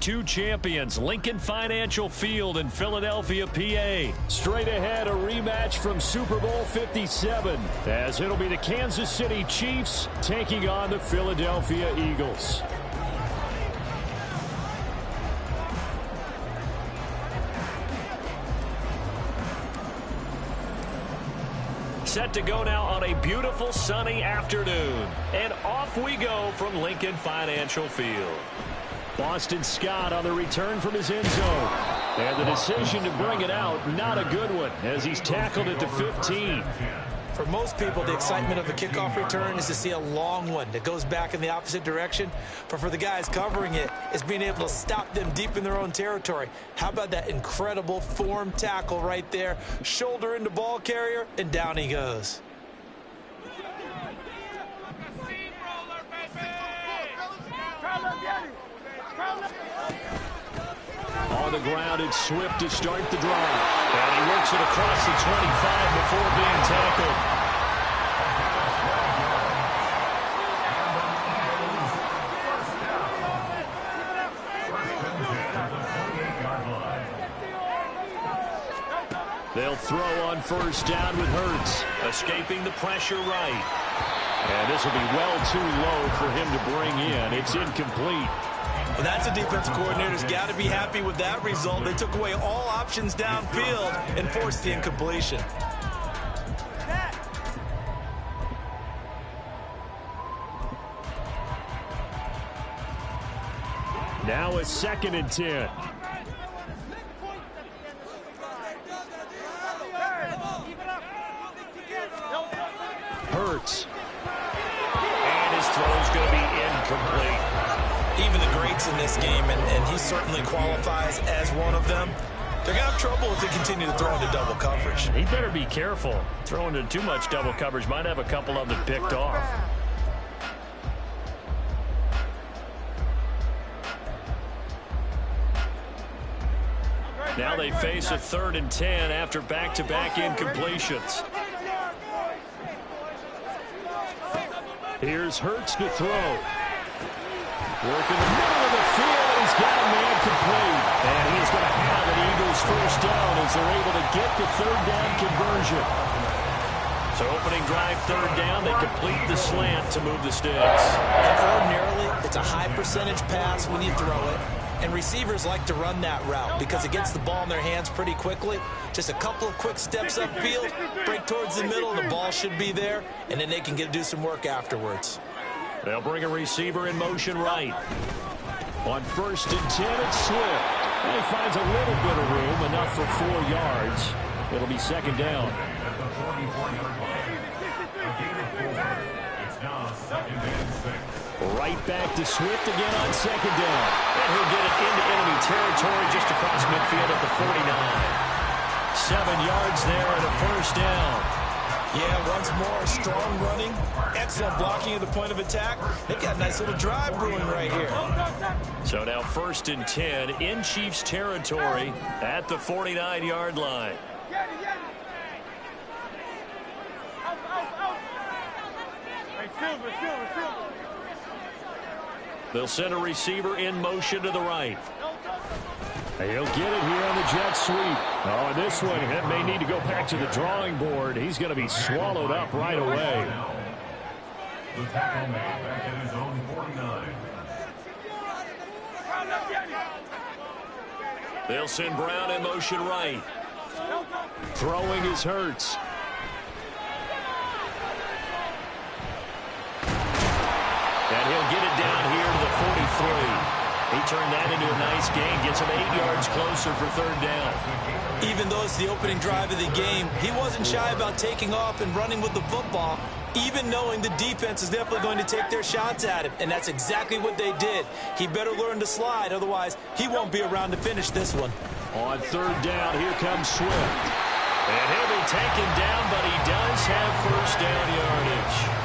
92 champions, Lincoln Financial Field in Philadelphia, PA. Straight ahead, a rematch from Super Bowl 57, as it'll be the Kansas City Chiefs taking on the Philadelphia Eagles. Set to go now on a beautiful sunny afternoon. And off we go from Lincoln Financial Field. Boston Scott on the return from his end zone. And the decision to bring it out, not a good one, as he's tackled at the 15. For most people, the excitement of a kickoff return is to see a long one that goes back in the opposite direction. But for the guys covering it, it's being able to stop them deep in their own territory. How about that incredible form tackle right there? Shoulder into ball carrier, and down he goes. On the ground, it's Swift to start the drive. And he works it across the 25 before being tackled. They'll throw on first down with Hurts, escaping the pressure right. And this will be well too low for him to bring in. It's incomplete. Well, that's a defensive coordinator's got to be happy with that result. They took away all options downfield and forced the incompletion. Now a 2nd and 10. Hurts. And his throw's going to be incomplete. Even the greats in this game, and he certainly qualifies as one of them, they're going to have trouble if they continue to throw into double coverage. He better be careful. Throwing into too much double coverage might have a couple of them picked off. Now they face a 3rd and 10 after back-to-back incompletions. Here's Hurts to throw. Working the middle of the field, and he's got a man complete. And he's going to have an Eagles first down as they're able to get the 3rd down conversion. So opening drive, 3rd down, they complete the slant to move the sticks. And ordinarily, it's a high percentage pass when you throw it. And receivers like to run that route because it gets the ball in their hands pretty quickly. Just a couple of quick steps upfield, break towards the middle, the ball should be there, and then they can do some work afterwards. They'll bring a receiver in motion right. On 1st and 10, it's Swift. And he finds a little bit of room, enough for 4 yards. It'll be 2nd down. Right back to Swift again on 2nd down. And he'll get it into enemy territory just across midfield at the 49. 7 yards there and a first down. Yeah, once more, strong running, excellent blocking at the point of attack. They've got a nice little drive brewing right here. So now 1st and 10 in Chiefs territory at the 49-yard line. They'll send a receiver in motion to the right. He'll get it here on the jet sweep. Oh, and this one, that may need to go back to the drawing board. He's going to be swallowed up right away. The tackle made back at his own 49. They'll send Brown in motion right. Throwing is Hurts. And he'll get it down here to the 43. He turned that into a nice gain, gets him 8 yards closer for 3rd down. Even though it's the opening drive of the game, he wasn't shy about taking off and running with the football, even knowing the defense is definitely going to take their shots at him, and that's exactly what they did. He better learn to slide, otherwise he won't be around to finish this one. On 3rd down, here comes Swift. And he'll be taken down, but he does have first down yardage.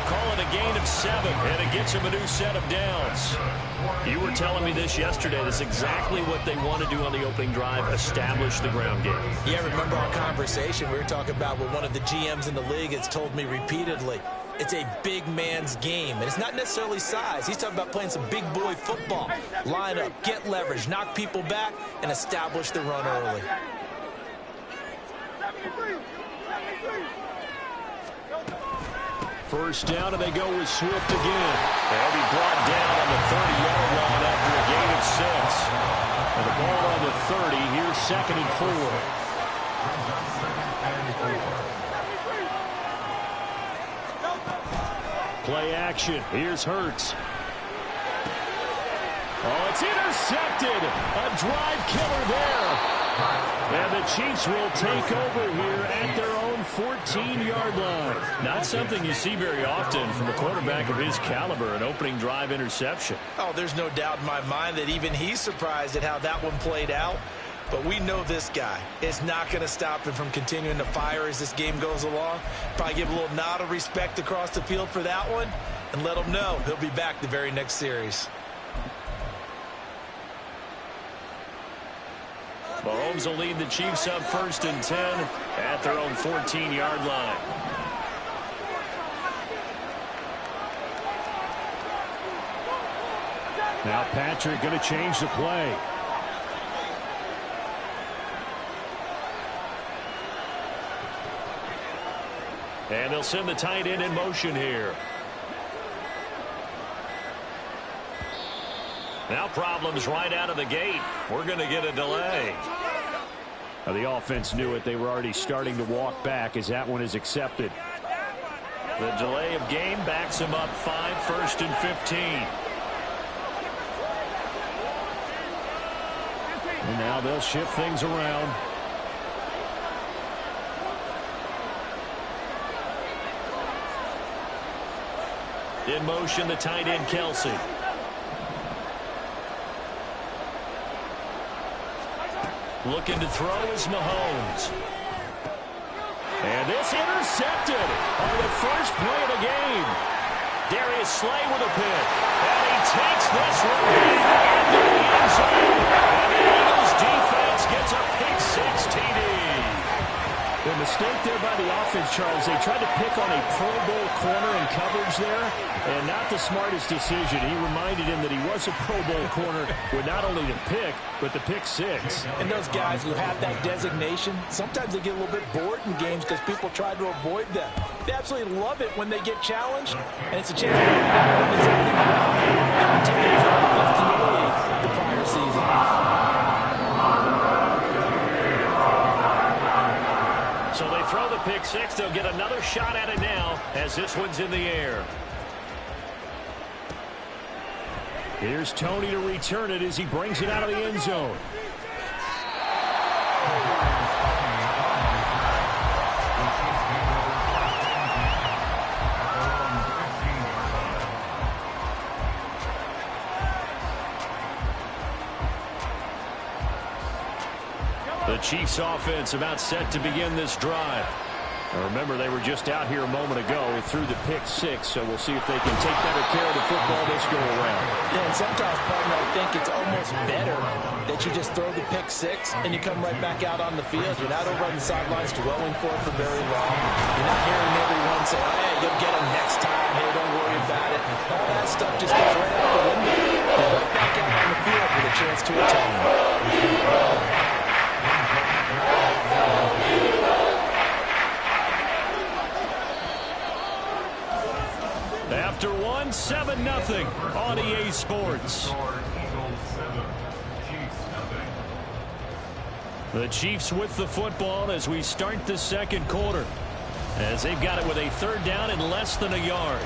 Call it a gain of 7, and it gets him a new set of downs. You were telling me this yesterday. That's exactly what they want to do on the opening drive, establish the ground game. Yeah, remember our conversation? We were talking about what one of the GMs in the league has told me repeatedly. It's a big man's game, and it's not necessarily size. He's talking about playing some big boy football. Line up, get leverage, knock people back, and establish the run early. First down, and they go with Swift again. They'll be brought down on the 30-yard line after a gain of 6. And the ball on the 30. Here's 2nd and 4. Play action. Here's Hurts. Oh, it's intercepted. A drive killer there. And the Chiefs will take over here at their own 14-yard line. Not something you see very often from a quarterback of his caliber, an opening drive interception. Oh, there's no doubt in my mind that even he's surprised at how that one played out. But we know this guy is not going to stop him from continuing to fire as this game goes along. Probably give a little nod of respect across the field for that one and let him know he'll be back the very next series. Mahomes will lead the Chiefs up 1st and 10 at their own 14-yard line. Now Patrick going to change the play. And they'll send the tight end in motion here. Now problems right out of the gate. We're going to get a delay. Now the offense knew it. They were already starting to walk back as that one is accepted. The delay of game backs them up 5, 1st and 15. And now they'll shift things around. In motion, the tight end, Kelsey. Looking to throw is Mahomes. And this intercepted on the first play of the game. Darius Slay with a pick. And he takes this one into the end zone. And the Eagles defense gets a pick 6 TD. The mistake there by the offense, Charles, they tried to pick on a Pro Bowl corner in coverage there, and not the smartest decision. He reminded him that he was a Pro Bowl corner with not only the pick, but the pick 6. And those guys who have that designation, sometimes they get a little bit bored in games because people try to avoid them. They absolutely love it when they get challenged, and it's a chance to win the prior season. So they throw the pick 6. They'll get another shot at it now as this one's in the air. Here's Tony to return it as he brings it out of the end zone. The Chiefs offense about set to begin this drive. Now remember, they were just out here a moment ago through the pick 6, so we'll see if they can take better care of the football this go around. Yeah, and sometimes, partner, I think it's almost better that you just throw the pick 6 and you come right back out on the field. You're not over on the sidelines dwelling for it for very long. You're not hearing everyone say, oh, hey, you'll get them next time. Hey, don't worry about it. All that stuff just goes right out the window. You're right back out on the field with a chance to atone. After one, 7-0 on EA Sports. The Chiefs with the football as we start the second quarter, as they've got it with a 3rd down and less than a yard.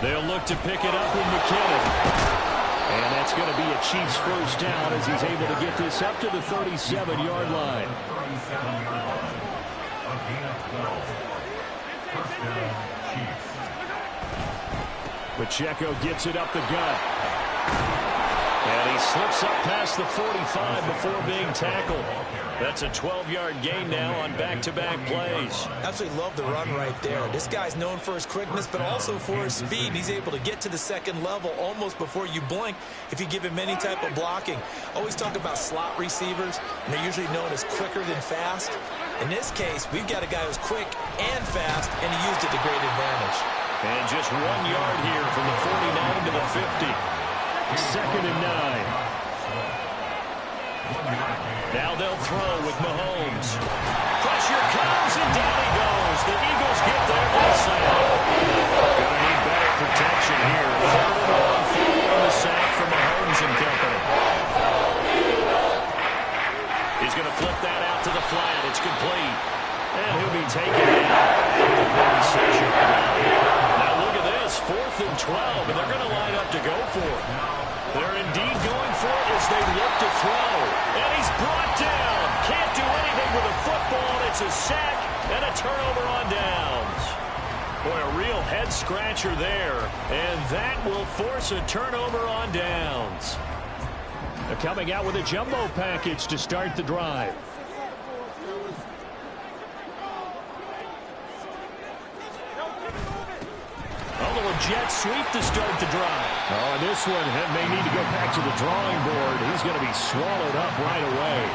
They'll look to pick it up with McKinnon. And that's going to be a Chiefs 1st down as he's able to get this up to the 37-yard line. Pacheco gets it up the gut. And he slips up past the 45 before being tackled. That's a 12-yard gain now on back-to-back plays. Absolutely love the run right there. This guy's known for his quickness, but also for his speed. And he's able to get to the second level almost before you blink if you give him any type of blocking. Always talk about slot receivers, and they're usually known as quicker than fast. In this case, we've got a guy who's quick and fast, and he used it to great advantage. And just 1 yard here from the 49 to the 50. 2nd and 9. Now they'll throw with Mahomes. Pressure comes, and down he goes. The Eagles get there for the sack. Gonna need better protection here. 3rd and 1 following the sack from Mahomes and company. He's gonna flip that out to the flat. It's complete. And he'll be taken down at the 46-yard line. Now look at this, 4th and 12, and they're gonna line up to go for it. They're indeed going for it as they look to throw. And he's brought down. Can't do anything with a football. It's a sack and a turnover on downs. Boy, a real head-scratcher there. And that will force a turnover on downs. They're coming out with a jumbo package to start the drive. A little jet sweep to start the drive. Oh, and this one may need to go back to the drawing board. He's going to be swallowed up right away.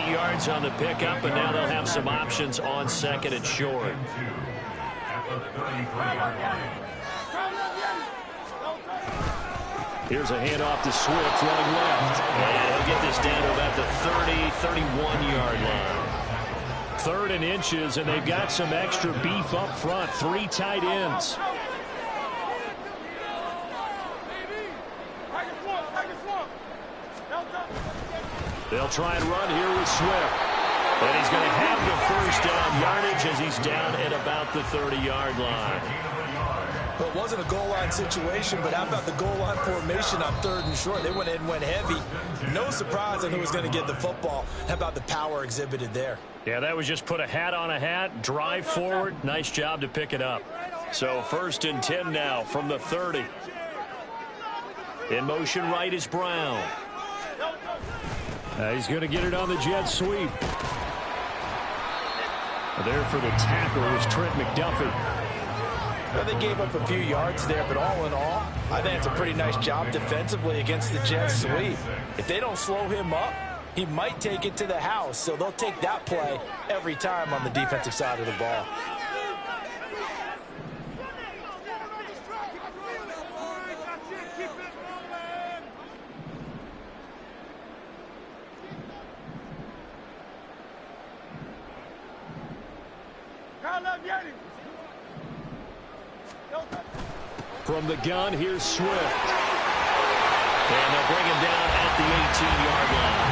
8 yards on the pickup, and now they'll have some options on 2nd and short. Here's a handoff to Swift running left. And he'll get this down to about the 30, 31-yard line. 3rd and inches, and they've got some extra beef up front. 3 tight ends. They'll try and run here with Swift. And he's going to have the 1st down yardage as he's down at about the 30-yard line. Well, it wasn't a goal line situation, but how about the goal line formation on 3rd and short? They went in and went heavy. No surprise on who was going to get the football. How about the power exhibited there? Yeah, that was just put a hat on a hat, drive forward. Nice job to pick it up. So 1st and 10 now from the 30. In motion right is Brown. He's going to get it on the jet sweep. There for the tackle was Trent McDuffie. Well, they gave up a few yards there, but all in all, I think it's a pretty nice job defensively against the jet sweep. If they don't slow him up, he might take it to the house, so they'll take that play every time on the defensive side of the ball. From the gun, here's Swift. And they'll bring him down at the 18-yard line.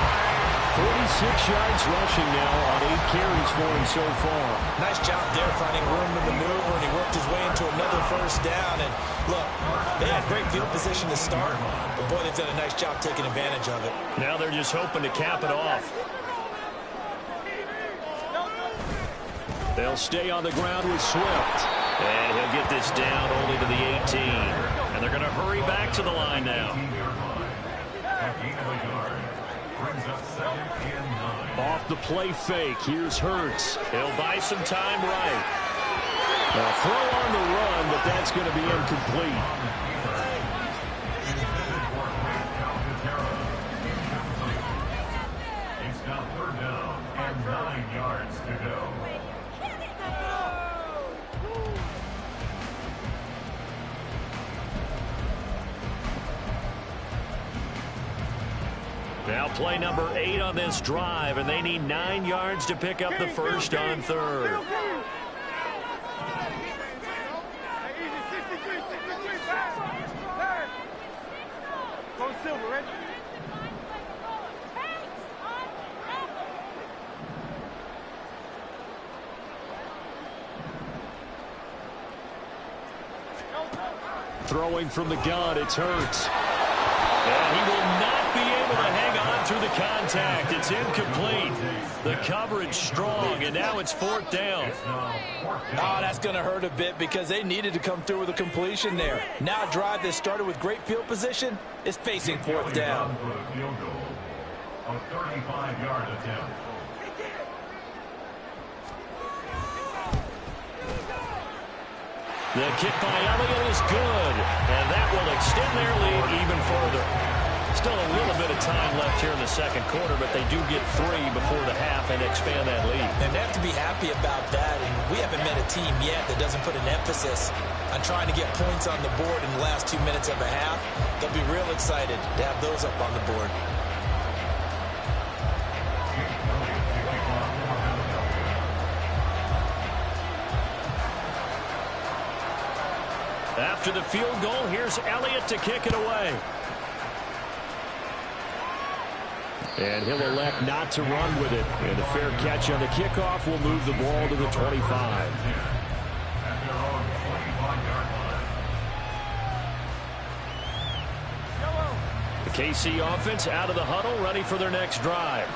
46 yards rushing now on 8 carries for him so far. Nice job there finding room to maneuver, and he worked his way into another 1st down. And look, they had great field position to start, but boy, they've done a nice job taking advantage of it. Now they're just hoping to cap it off. They'll stay on the ground with Swift. And he'll get this down only to the 18. And they're going to hurry back to the line now. Off the play fake, here's Hurts. He'll buy some time right. A throw on the run, but that's going to be incomplete. It's now 3rd down and 9 yards to go. Now play number 8 on this drive, and they need 9 yards to pick up the 1st on 3rd. Throwing from the gun, it's Hurts. And he will not be able to hang on through the contact. It's incomplete. The coverage strong, and now it's fourth down. Oh, that's going to hurt a bit because they needed to come through with a completion there. Now a drive that started with great field position is facing fourth down. A 35-yard attempt. The kick by Elliott is good, and that will extend their lead even further. Still a little bit of time left here in the second quarter, but they do get 3 before the half and expand that lead. And they have to be happy about that, and we haven't met a team yet that doesn't put an emphasis on trying to get points on the board in the last 2 minutes of a half. They'll be real excited to have those up on the board. After the field goal, here's Elliott to kick it away. And he'll elect not to run with it. And a fair catch on the kickoff will move the ball to the 25. The KC offense out of the huddle, ready for their next drive.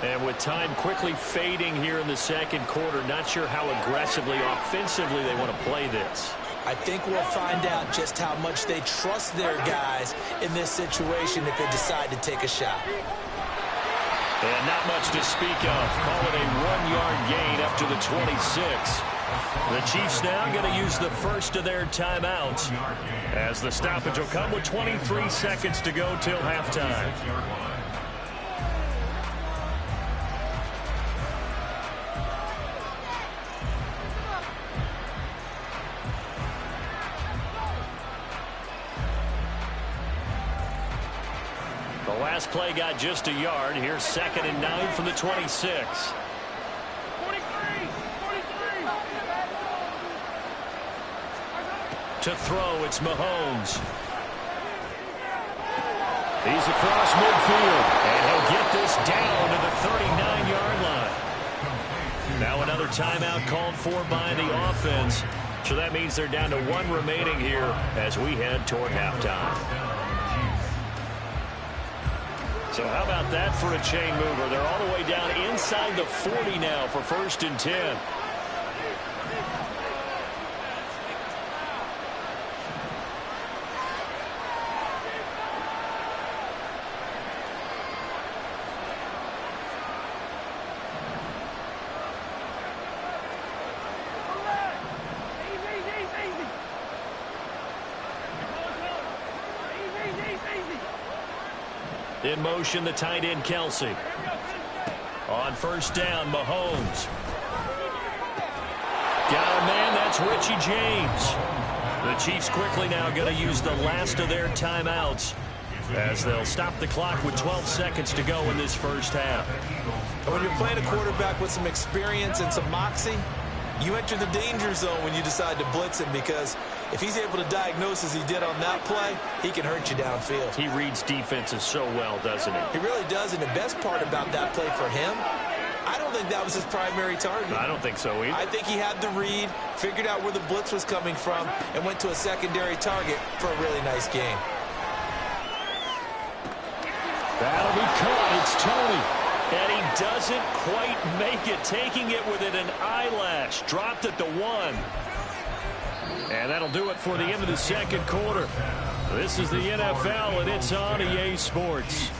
And with time quickly fading here in the second quarter, not sure how aggressively, offensively they want to play this. I think we'll find out just how much they trust their guys in this situation if they decide to take a shot. And not much to speak of. Call it a 1-yard gain up to the 26. The Chiefs now going to use the first of their timeouts as the stoppage will come with 23 seconds to go till halftime. The last play got just a yard. Here's 2nd and 9 from the 26. To throw, it's Mahomes. He's across midfield, and he'll get this down to the 39-yard line. Now another timeout called for by the offense. So that means they're down to 1 remaining here as we head toward halftime. So how about that for a chain mover? They're all the way down inside the 40 now for 1st and 10. In motion, the tight end, Kelsey. On 1st down, Mahomes. Got a man, that's Richie James. The Chiefs quickly now going to use the last of their timeouts as they'll stop the clock with 12 seconds to go in this first half. When you're playing a quarterback with some experience and some moxie, you enter the danger zone when you decide to blitz him, because if he's able to diagnose as he did on that play, he can hurt you downfield. He reads defenses so well, doesn't he? He really does, and the best part about that play for him, I don't think that was his primary target. I don't think so either. I think he had the read, figured out where the blitz was coming from, and went to a secondary target for a really nice game. That'll be caught. It's Tony. And he doesn't quite make it, taking it within an eyelash. Dropped at the 1. And that'll do it for the end of the second quarter. This is the NFL, and it's on EA Sports.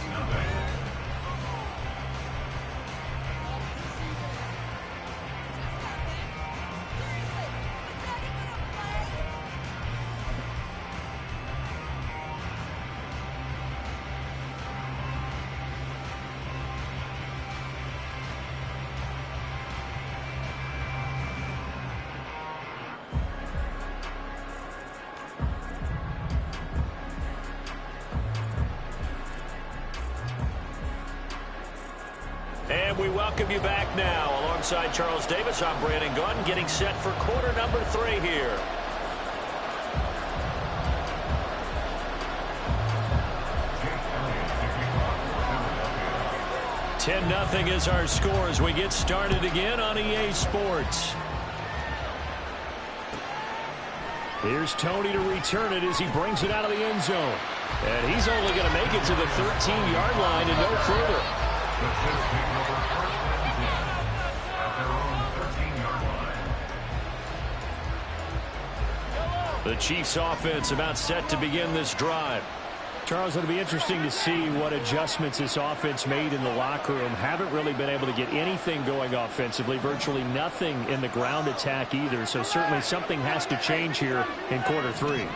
And we welcome you back now. Alongside Charles Davis, I'm Brandon Gunn, getting set for quarter number 3 here. (10-0) is our score as we get started again on EA Sports. Here's Tony to return it as he brings it out of the end zone. And he's only going to make it to the 13-yard line and no further. The Chiefs offense about set to begin this drive. Charles, it'll be interesting to see what adjustments this offense made in the locker room. Haven't really been able to get anything going offensively, virtually nothing in the ground attack either. So certainly something has to change here in quarter three.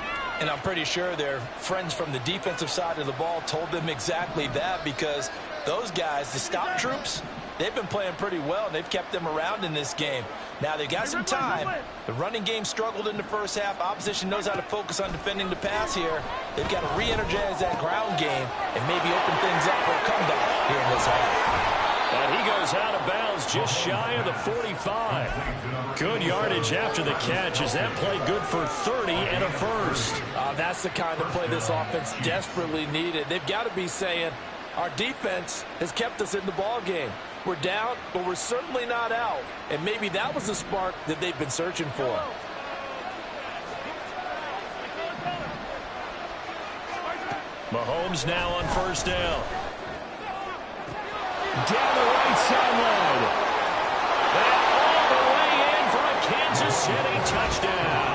And I'm pretty sure their friends from the defensive side of the ball told them exactly that, because those guys, the stop troops, they've been playing pretty well, and they've kept them around in this game. Now, they've got some time. The running game struggled in the first half. Opposition knows how to focus on defending the pass here. They've got to re-energize that ground game and maybe open things up for a comeback here in this half. And he goes out of bounds just shy of the 45. Good yardage after the catch as that play good for 30 and a first. That's the kind of play this offense desperately needed. They've got to be saying, our defense has kept us in the ball game. We're down, but we're certainly not out. And maybe that was the spark that they've been searching for. Mahomes now on first down. Down the right sideline. And all the way in for a Kansas City touchdown.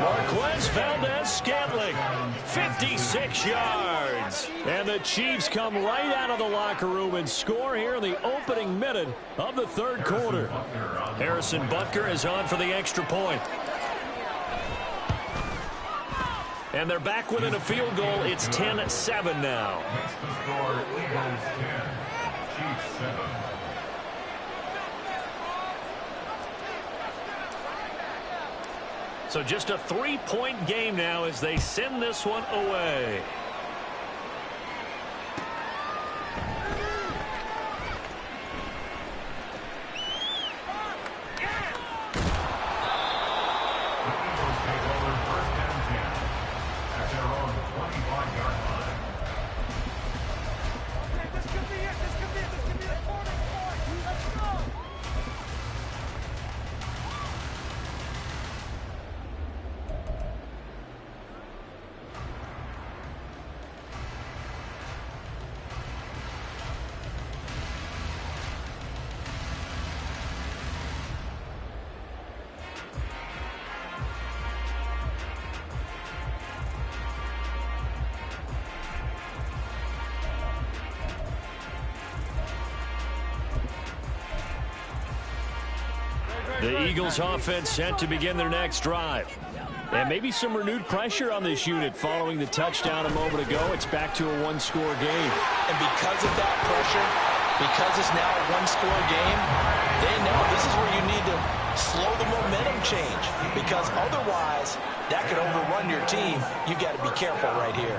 Marquez Valdez-Scantling, 56 yards. And the Chiefs come right out of the locker room and score here in the opening minute of the third quarter. Harrison Butker is on for the extra point. And they're back within a field goal. It's 10-7 now. Makes the score Eagles 10, Chiefs 7. So just a 3-point game now as they send this one away. The Eagles offense set to begin their next drive. And maybe some renewed pressure on this unit following the touchdown a moment ago. It's back to a one-score game. And because of that pressure, because it's now a one-score game, they know this is where you need to slow the momentum change. Because otherwise, that could overrun your team. You got to be careful right here.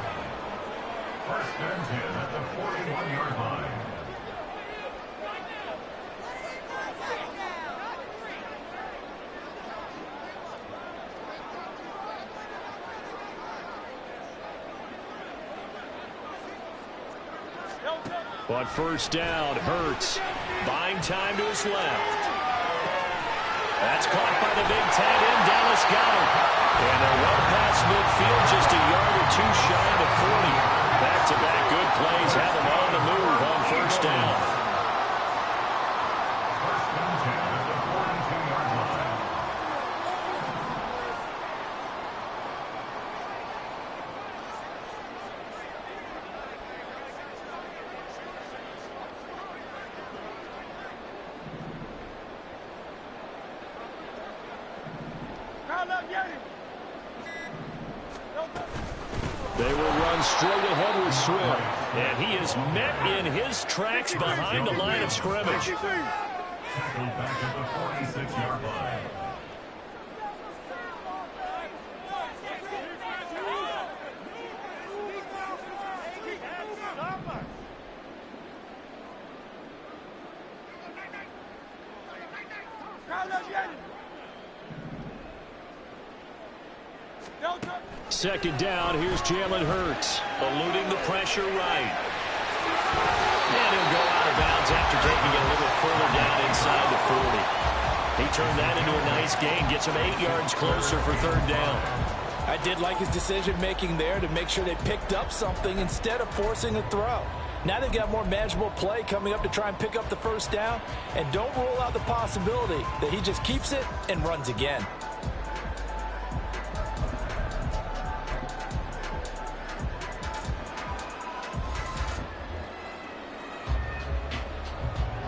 First and 10 at the 41-yard line. On first down, Hurts buying time to his left. That's caught by the big tight end, Dallas Goedert. And a run past midfield, just a yard or two shy of the 40. Back-to-back good plays have him on the move on first down. First and 10 at the 42-yard line. They will run straight ahead with Swift. And he is met in his tracks behind the line of scrimmage. Tackled back at the 46-yard line. Second down, here's Jalen Hurts, eluding the pressure right. And he'll go out of bounds after taking it a little further down inside the 40. He turned that into a nice gain, gets him 8 yards closer for third down. I did like his decision-making there to make sure they picked up something instead of forcing a throw. Now they've got more manageable play coming up to try and pick up the first down, and don't rule out the possibility that he just keeps it and runs again.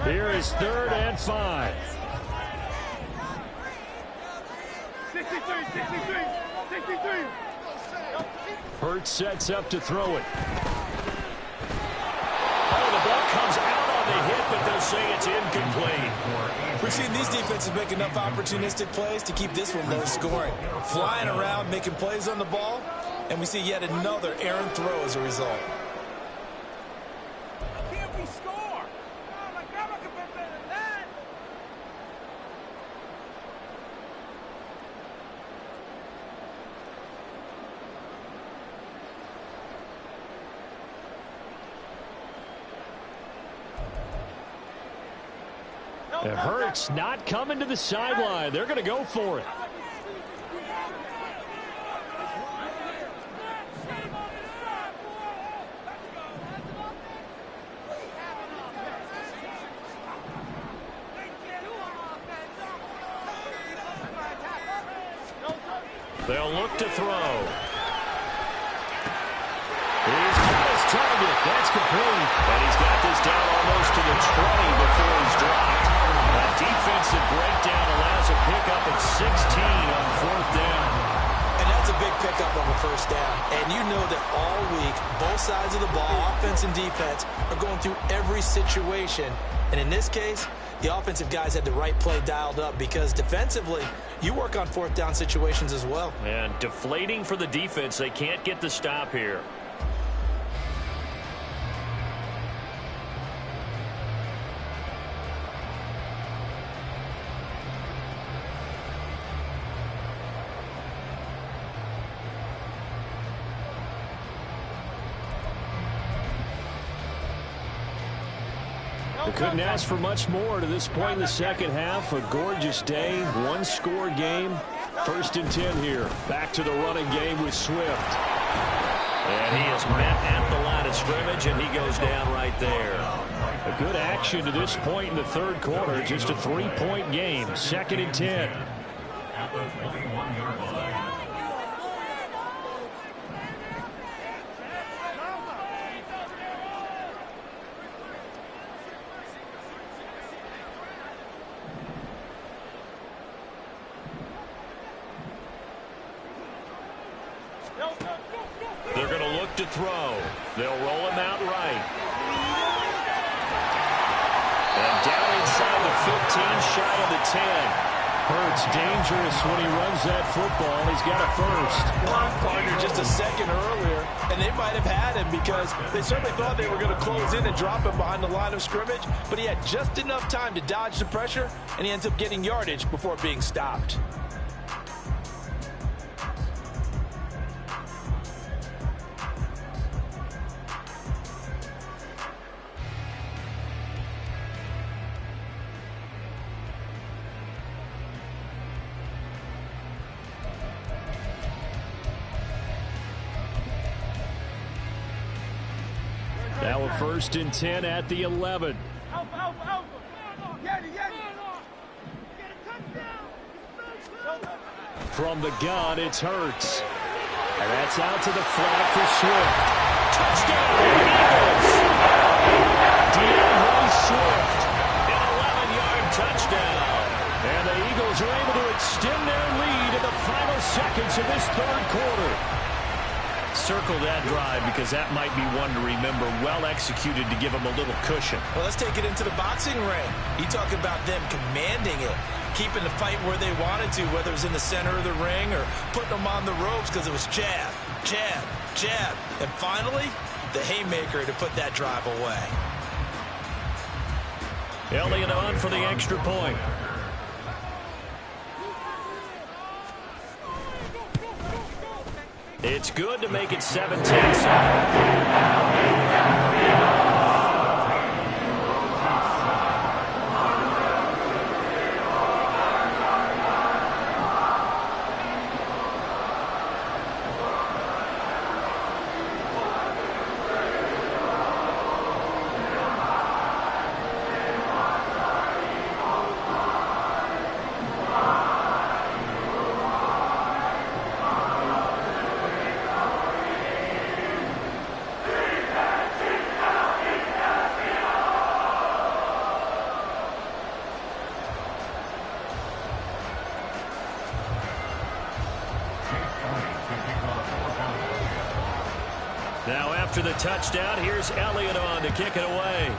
Here is 3rd and 5. 63. Hurts sets up to throw it. Oh, the ball comes out on the hit, but they'll say it's incomplete. We've seen these defenses make enough opportunistic plays to keep this one low scoring. Flying around, making plays on the ball, and we see yet another errant throw as a result. Can't we score? Oh, my God, I could be better than that. It hurts not coming to the sideline. They're going to go for it. They'll look to throw. He's got his target. That's complete. And he's got this down almost to the 20 before he's dropped. That defensive breakdown allows a pickup of 16 on 4th down. And that's a big pickup of a first down. And you know that all week, both sides of the ball, offense and defense, are going through every situation. And in this case, the offensive guys had the right play dialed up because defensively, you work on 4th down situations as well. And deflating for the defense. They can't get the stop here. They couldn't ask for much more to this point in the second half. A gorgeous day, one-score game. 1st and 10 here. Back to the running game with Swift. And he is met at the line of scrimmage, and he goes down right there. A good action to this point in the 3rd quarter. Just a 3-point game. 2nd and 10. At the 21-yard line. They're going to look to throw. They'll roll him out right. And down inside the 15, shy of the 10. Hurts dangerous when he runs that football. He's got a first. Partner just a second earlier, and they might have had him because they certainly thought they were going to close in and drop him behind the line of scrimmage, but he had just enough time to dodge the pressure, and he ends up getting yardage before being stopped. Now a 1st and 10 at the 11. From the gun, it's Hurts. And that's out to the flat for Swift. Touchdown, Eagles! DeAndre Swift, an 11-yard touchdown. And the Eagles are able to extend their lead in the final seconds of this 3rd quarter. Circle that drive because that might be one to remember. Well executed to give them a little cushion. Well, let's take it into the boxing ring. You talk about them commanding it, keeping the fight where they wanted to, whether it was in the center of the ring or putting them on the ropes because it was jab, jab, jab. And finally, the haymaker to put that drive away. Elliott on for the extra point. It's good to make it 17-7. Now after the touchdown, here's Elliott on to kick it away.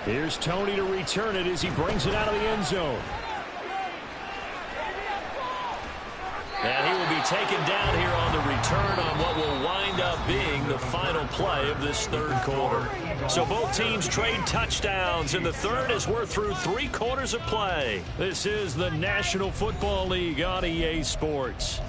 Here's Tony to return it as he brings it out of the end zone. And he will be taken down here on the return on what will wind up being the final play of this third quarter. So both teams trade touchdowns in the third as we're through 3 quarters of play. This is the National Football League on EA Sports.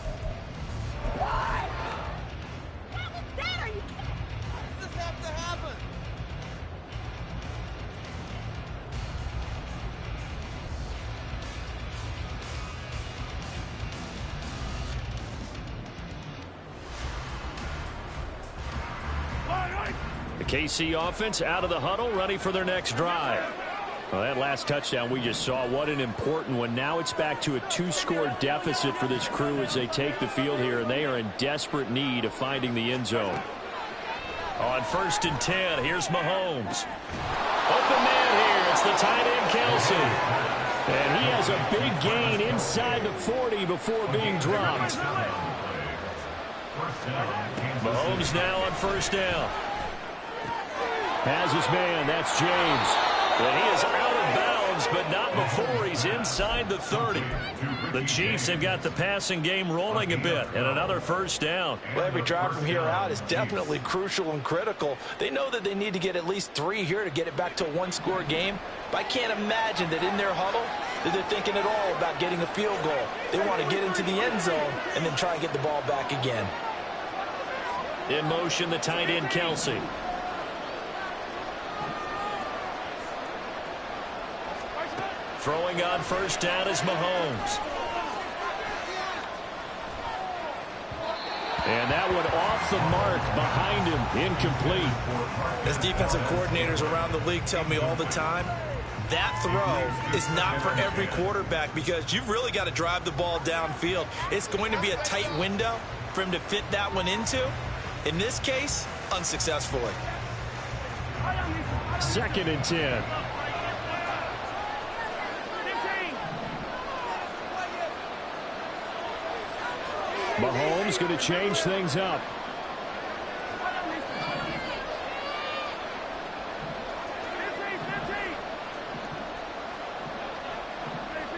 The KC offense out of the huddle, ready for their next drive. Well, that last touchdown we just saw, what an important one. Now it's back to a 2-score deficit for this crew as they take the field here, and they are in desperate need of finding the end zone. On 1st and 10, here's Mahomes. Open man here. It's the tight end, Kelsey. And he has a big gain inside the 40 before being dropped. Mahomes now on 1st down. Has his man, that's James. And he is out of bounds, but not before he's inside the 30. The Chiefs have got the passing game rolling a bit, and another 1st down. Well, every drive from here out is definitely crucial and critical. They know that they need to get at least 3 here to get it back to a 1-score game. But I can't imagine that in their huddle that they're thinking at all about getting a field goal. They want to get into the end zone and then try and get the ball back again. In motion, the tight end, Kelsey. Throwing on 1st down is Mahomes. And that one off the mark behind him, incomplete. As defensive coordinators around the league tell me all the time, that throw is not for every quarterback because you've really got to drive the ball downfield. It's going to be a tight window for him to fit that one into. In this case, unsuccessfully. 2nd and 10. Mahomes going to change things up.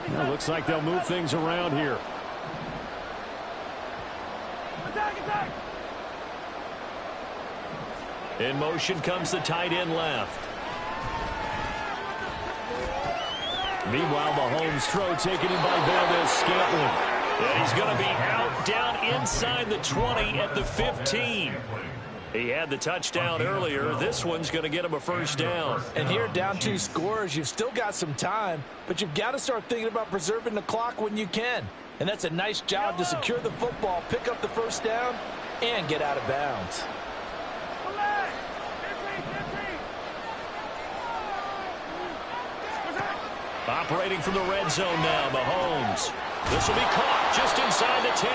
Well, looks like they'll move things around here. In motion comes the tight end left. Meanwhile, Mahomes' throw taken in by Valdez-Scantling. And he's going to be out down inside the 20 at the 15. He had the touchdown earlier. This one's going to get him a 1st down. And here, down 2 scores, you've still got some time, but you've got to start thinking about preserving the clock when you can. And that's a nice job to secure the football, pick up the 1st down, and get out of bounds. Operating from the red zone now, Mahomes. This will be caught just inside the 10.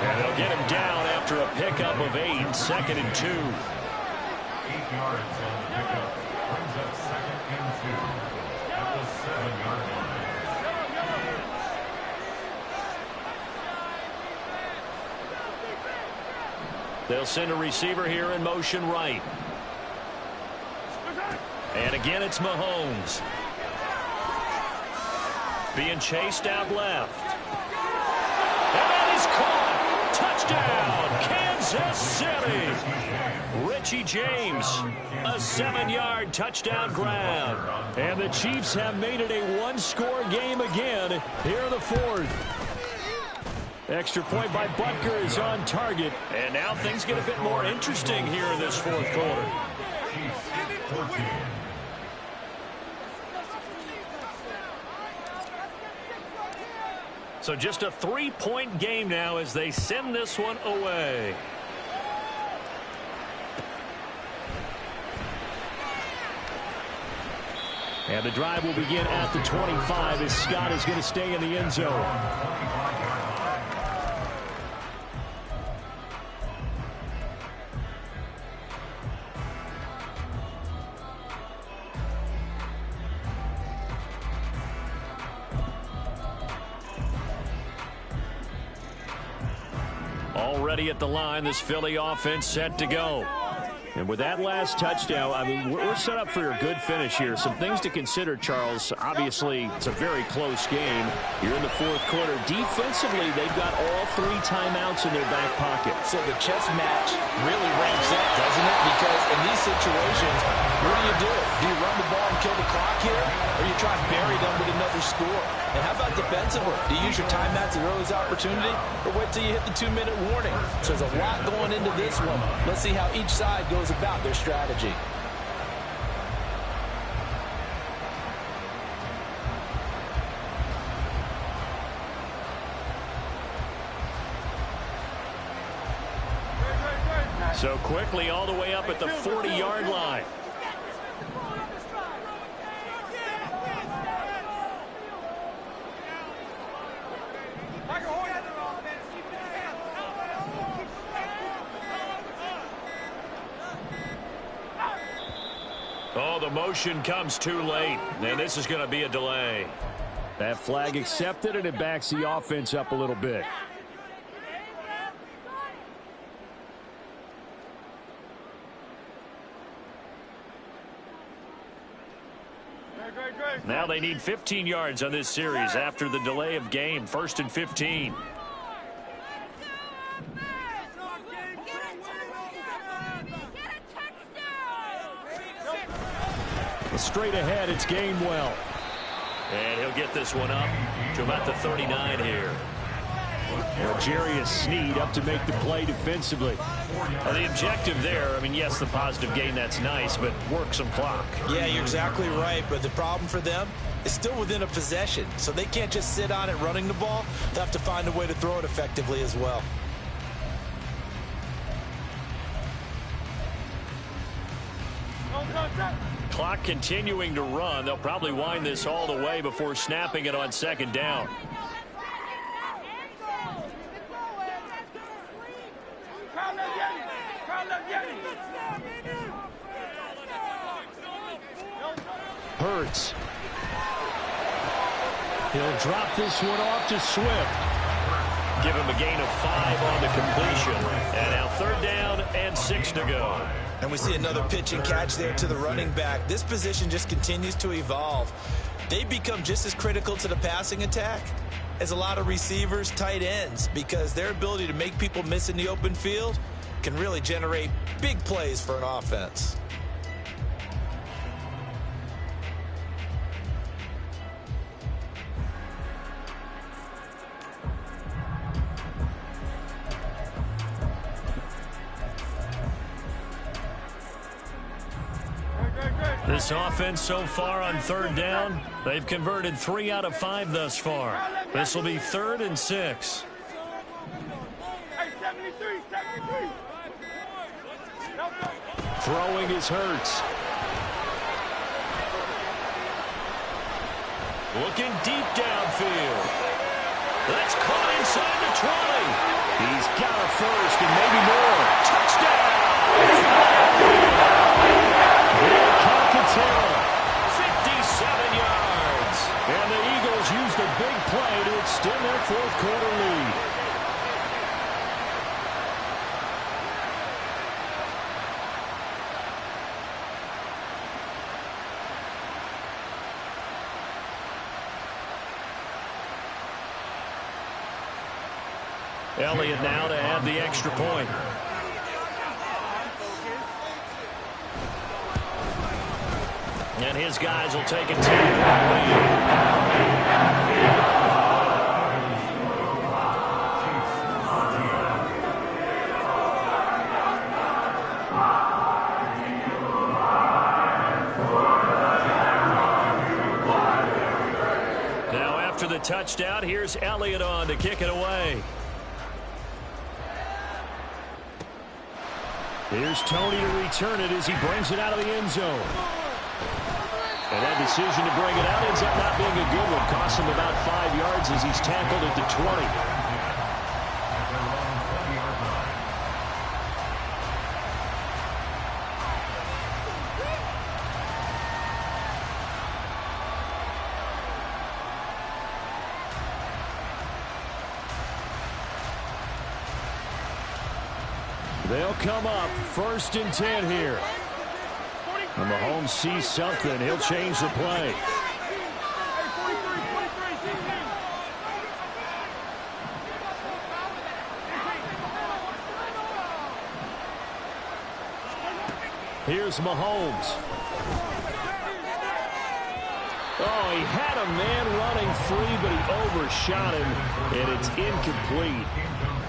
And they'll get him down after a pickup of 8, 2nd and 2. 8 yards on the pickup. Brings up 2nd and 2 at the 7-yard line. They'll send a receiver here in motion right. And again, it's Mahomes. Being chased out left. And that is caught. Touchdown, Kansas City. Richie James, a 7-yard touchdown grab. And the Chiefs have made it a 1-score game again here in the 4th. Extra point by Butker is on target. And now things get a bit more interesting here in this 4th quarter. Chiefs 14. So just a 3-point game now as they send this one away. And the drive will begin at the 25 as Scott is going to stay in the end zone. Already at the line, this Philly offense set to go. And with that last touchdown, I mean, we're set up for a good finish here. Some things to consider, Charles. Obviously, it's a very close game. You're in the fourth quarter. Defensively, they've got all 3 timeouts in their back pocket. So the chess match really ramps up, doesn't it? Because in these situations, what do? Do you run the ball and kill the clock here? Or you try and bury them with another score? And how about defensively? Do you use your timeouts at early opportunity? Or wait till you hit the 2-minute warning? So there's a lot going into this one. Let's see how each side goes about their strategy. So quickly all the way up at the 40-yard line. Oh, the motion comes too late, and this is going to be a delay. That flag accepted, and it backs the offense up a little bit. Now they need 15 yards on this series after the delay of game. 1st and 15. Straight ahead, it's Gainwell. And he'll get this one up to about the 39 here. Jarius Sneed up to make the play defensively. The objective there, I mean, yes, the positive gain, that's nice, but work some clock. Yeah, you're exactly right, but the problem for them is still within a possession, so they can't just sit on it running the ball. They have to find a way to throw it effectively as well. Clock continuing to run. They'll probably wind this all the way before snapping it on 2nd down. Hurts. He'll drop this one off to Swift. Give him a gain of 5 on the completion. And now 3rd down and 6 to go. And we see another pitch and catch there to the running back. This position just continues to evolve. They become just as critical to the passing attack as a lot of receivers, tight ends, because their ability to make people miss in the open field can really generate big plays for an offense. This offense so far on 3rd down, they've converted 3 out of 5 thus far. This will be 3rd and 6. Throwing is Hurts. Looking deep downfield. That's caught inside the 20. He's got a first and maybe more. Touchdown! 57 yards. And the Eagles use the big play to extend their 4th quarter lead. Elliott now to have the extra point. And his guys will take a 10-point lead. Now after the touchdown, here's Elliott on to kick it away. Here's Tony to return it as he brings it out of the end zone. And that decision to bring it out ends up not being a good one. Costs him about 5 yards as he's tackled at the 20. They'll come up 1st and 10 here. When Mahomes sees something, he'll change the play. Here's Mahomes. Oh, he had a man running free, but he overshot him, and it's incomplete.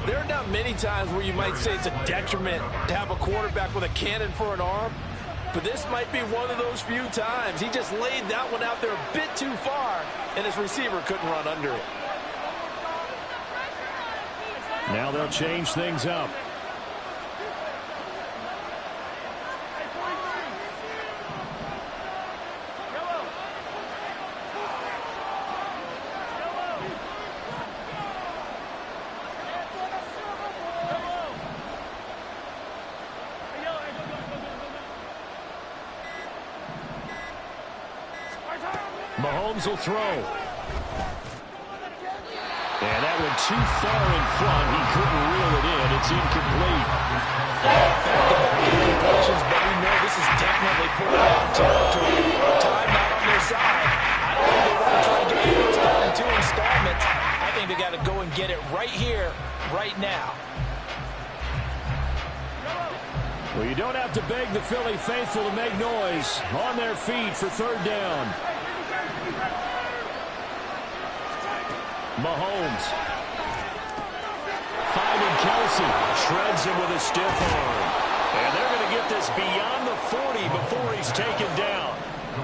There are not many times where you might say it's a detriment to have a quarterback with a cannon for an arm, but this might be one of those few times. He just laid that one out there a bit too far, and his receiver couldn't run under it. Now they'll change things up. Mahomes will throw. And that went too far in front. He couldn't reel it in. It's incomplete. Conclusions, but we know this is definitely fourth down territory. Time not on their side. I don't think they want to try to get the first down in 2 installments. I think they got to go and get it right here, right now. Well, you don't have to beg the Philly faithful to make noise. On their feet for 3rd down. Mahomes. Finding Kelsey. Shreds him with a stiff arm. And they're going to get this beyond the 40 before he's taken down.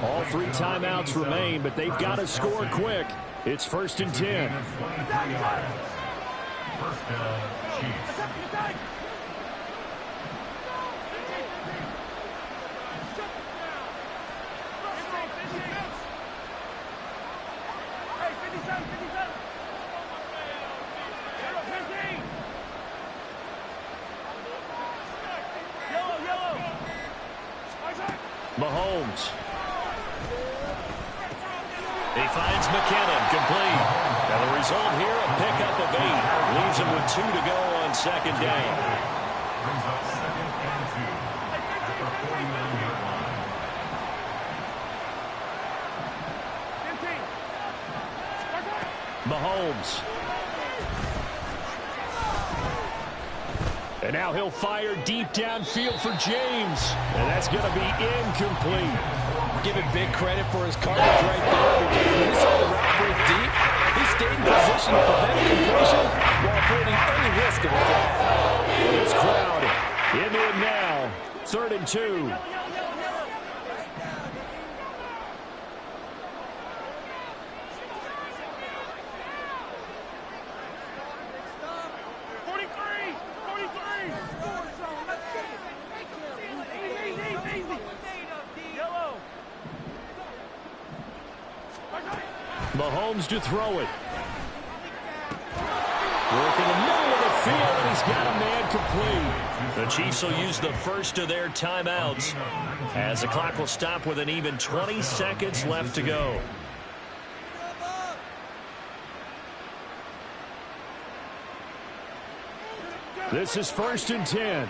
All 3 timeouts remain, but they've got to score quick. It's 1st and 10. 1st down, Chiefs. Mahomes. He finds McKinnon, complete. Now the result here, a pickup of 8. Leaves him with 2 to go on 2nd down. Brings up 2nd and 2 at the 49-yard line. Mahomes. And now he'll fire deep downfield for James. And that's going to be incomplete. Give him big credit for his coverage right there, because when he saw the route break deep, he stayed in position to prevent completion while avoiding any risk of a flag. This crowd into it now. 3rd and 2. Mahomes to throw it. Working the middle of the field, and he's got a man complete. The Chiefs will use the first of their timeouts as the clock will stop with an even 20 seconds left to go. This is 1st and 10.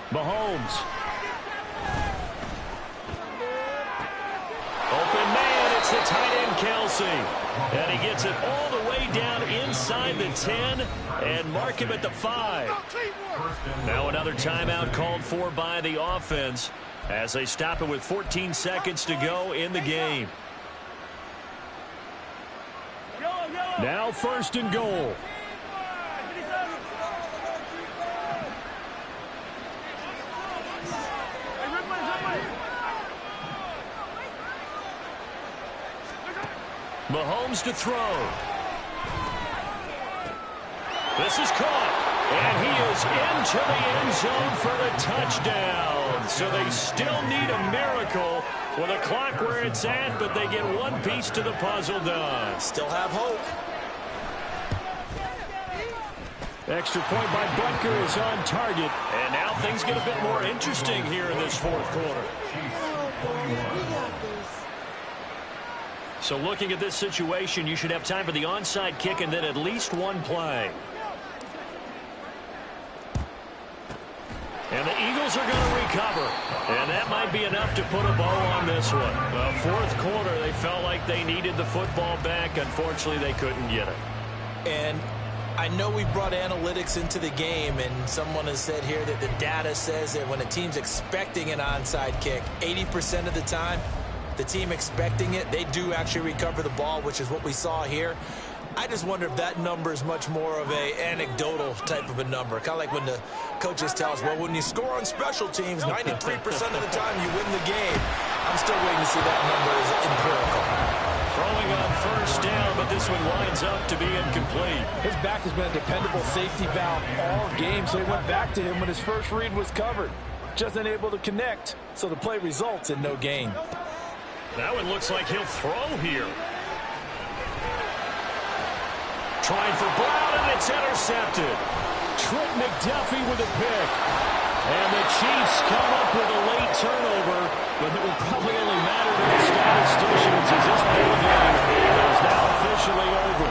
Mahomes. Open man, it's the tight end Kelsey. And he gets it all the way down inside the 10 and mark him at the 5. Now another timeout called for by the offense as they stop it with 14 seconds to go in the game. Now 1st and goal. Mahomes to throw. This is caught, and he is into the end zone for the touchdown. So they still need a miracle with a clock where it's at, but they get one piece to the puzzle done. Still have hope. Extra point by Butker is on target. And now things get a bit more interesting here in this fourth quarter. So looking at this situation, you should have time for the onside kick and then at least one play. And the Eagles are going to recover. And that might be enough to put a bow on this one. Well, fourth quarter, they felt like they needed the football back. Unfortunately, they couldn't get it. And I know we brought analytics into the game, and someone has said here that the data says that when a team's expecting an onside kick, 80% of the time, the team expecting it, they do actually recover the ball, which is what we saw here. I just wonder if that number is much more of a anecdotal type of a number. Kind of like when the coaches tell us, well, when you score on special teams, 93% of the time you win the game. I'm still waiting to see that number as empirical. Throwing on first down, but this one winds up to be incomplete. His back has been a dependable safety valve all game, so he went back to him when his first read was covered. Just unable to connect, so the play results in no gain. That one looks like he'll throw here. Trying for Brown, and it's intercepted. Trent McDuffie with a pick. And the Chiefs come up with a late turnover, but it will probably only matter to the statisticians as this ball game is now officially over.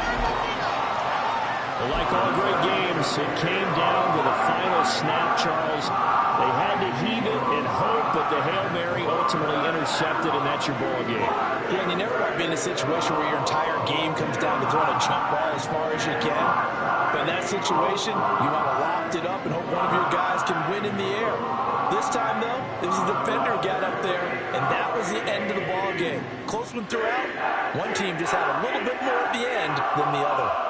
But like all great games, it came down to the final snap, Charles. They had to heave it and hope, but the Hail Mary ultimately intercepted, and that's your ball game. Yeah, and you never want to be in a situation where your entire game comes down to throwing a jump ball as far as you can. But in that situation, you want to lock it up and hope one of your guys can win in the air. This time, though, it was the defender who got up there, and that was the end of the ball game. Close one throughout. One team just had a little bit more at the end than the other.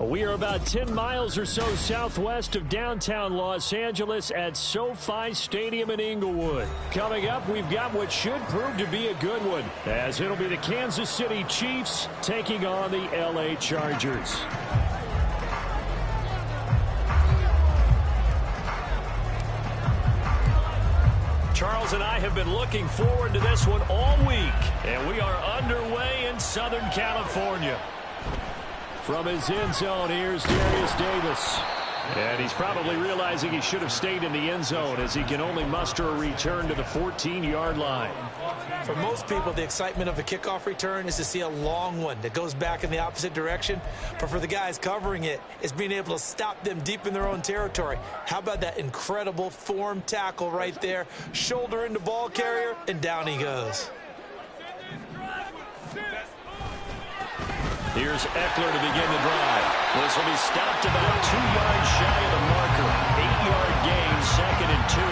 We are about 10 miles or so southwest of downtown Los Angeles at SoFi Stadium in Inglewood. Coming up, we've got what should prove to be a good one, as it'll be the Kansas City Chiefs taking on the LA Chargers. Charles and I have been looking forward to this one all week, and we are underway in Southern California. From his end zone, here's Darius Davis. And he's probably realizing he should have stayed in the end zone as he can only muster a return to the 14-yard line. For most people, the excitement of a kickoff return is to see a long one that goes back in the opposite direction. But for the guys covering it, it's being able to stop them deep in their own territory. How about that incredible form tackle right there? Shoulder into ball carrier, and down he goes. Here's Eckler to begin the drive. This will be stopped about 2 yards shy of the marker. 8-yard gain, 2nd and 2.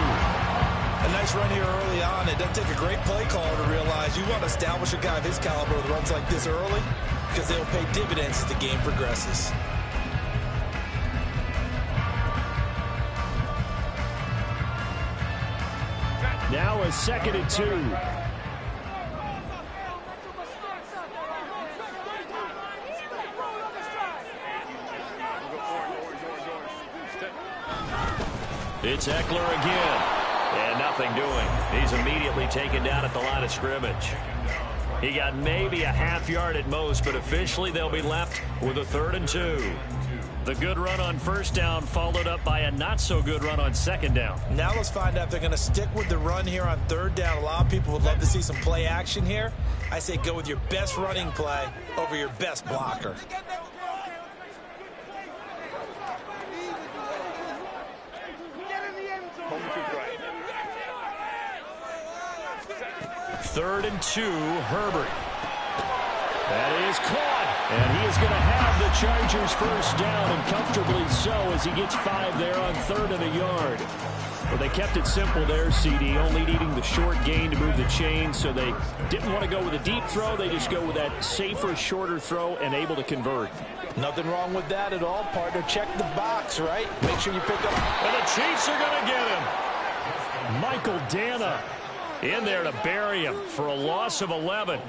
A nice run here early on. It doesn't take a great play caller to realize you want to establish a guy of his caliber with runs like this early, because they'll pay dividends as the game progresses. Now a 2nd and 2. It's Eckler again. And nothing doing. He's immediately taken down at the line of scrimmage. He got maybe a half yard at most, but officially they'll be left with a 3rd and 2. The good run on first down followed up by a not-so-good run on second down. Now let's find out if they're going to stick with the run here on 3rd down. A lot of people would love to see some play action here. I say go with your best running play over your best blocker. 3rd and 2, Herbert. That is caught, and he is going to have the Chargers first down, and comfortably so as he gets 5 there on 3rd and a yard. Well, they kept it simple there, CD, only needing the short gain to move the chain, so they didn't want to go with a deep throw. They just go with that safer, shorter throw and able to convert. Nothing wrong with that at all, partner. Check the box, right? Make sure you pick up. And the Chiefs are going to get him. Michael Dana in there to bury him for a loss of 11.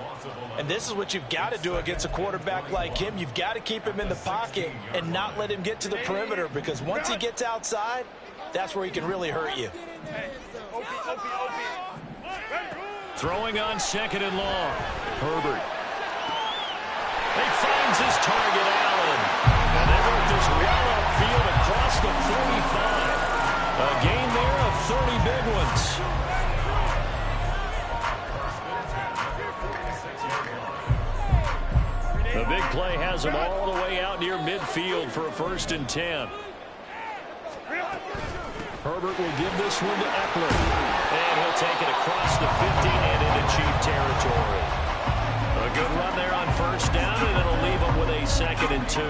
And this is what you've got to do against a quarterback like him. You've got to keep him in the pocket and not let him get to the perimeter, because once he gets outside, that's where he can really hurt you. Throwing on 2nd and long. Herbert. He finds his target, Allen. And they work this well upfield across the 45. A gain there of 30 big ones. The big play has him all the way out near midfield for a 1st and 10. Herbert will give this one to Eckler. And he'll take it across the 15 and into Chief territory. A good run there on first down, and it'll leave him with a 2nd and 2.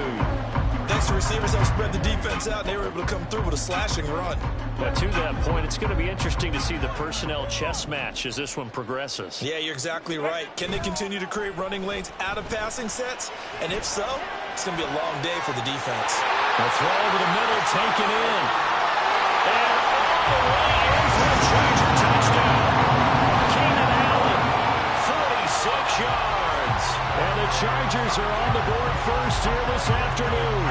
Thanks to receivers that spread the defense out, and they were able to come through with a slashing run. Now, to that point, it's going to be interesting to see the personnel chess match as this one progresses. Yeah, you're exactly right. Can they continue to create running lanes out of passing sets? And if so, it's going to be a long day for the defense. A throw over the middle, taken in. And all the way in for a Charger touchdown. Keenan Allen, 46 yards. And the Chargers are on the board first here this afternoon.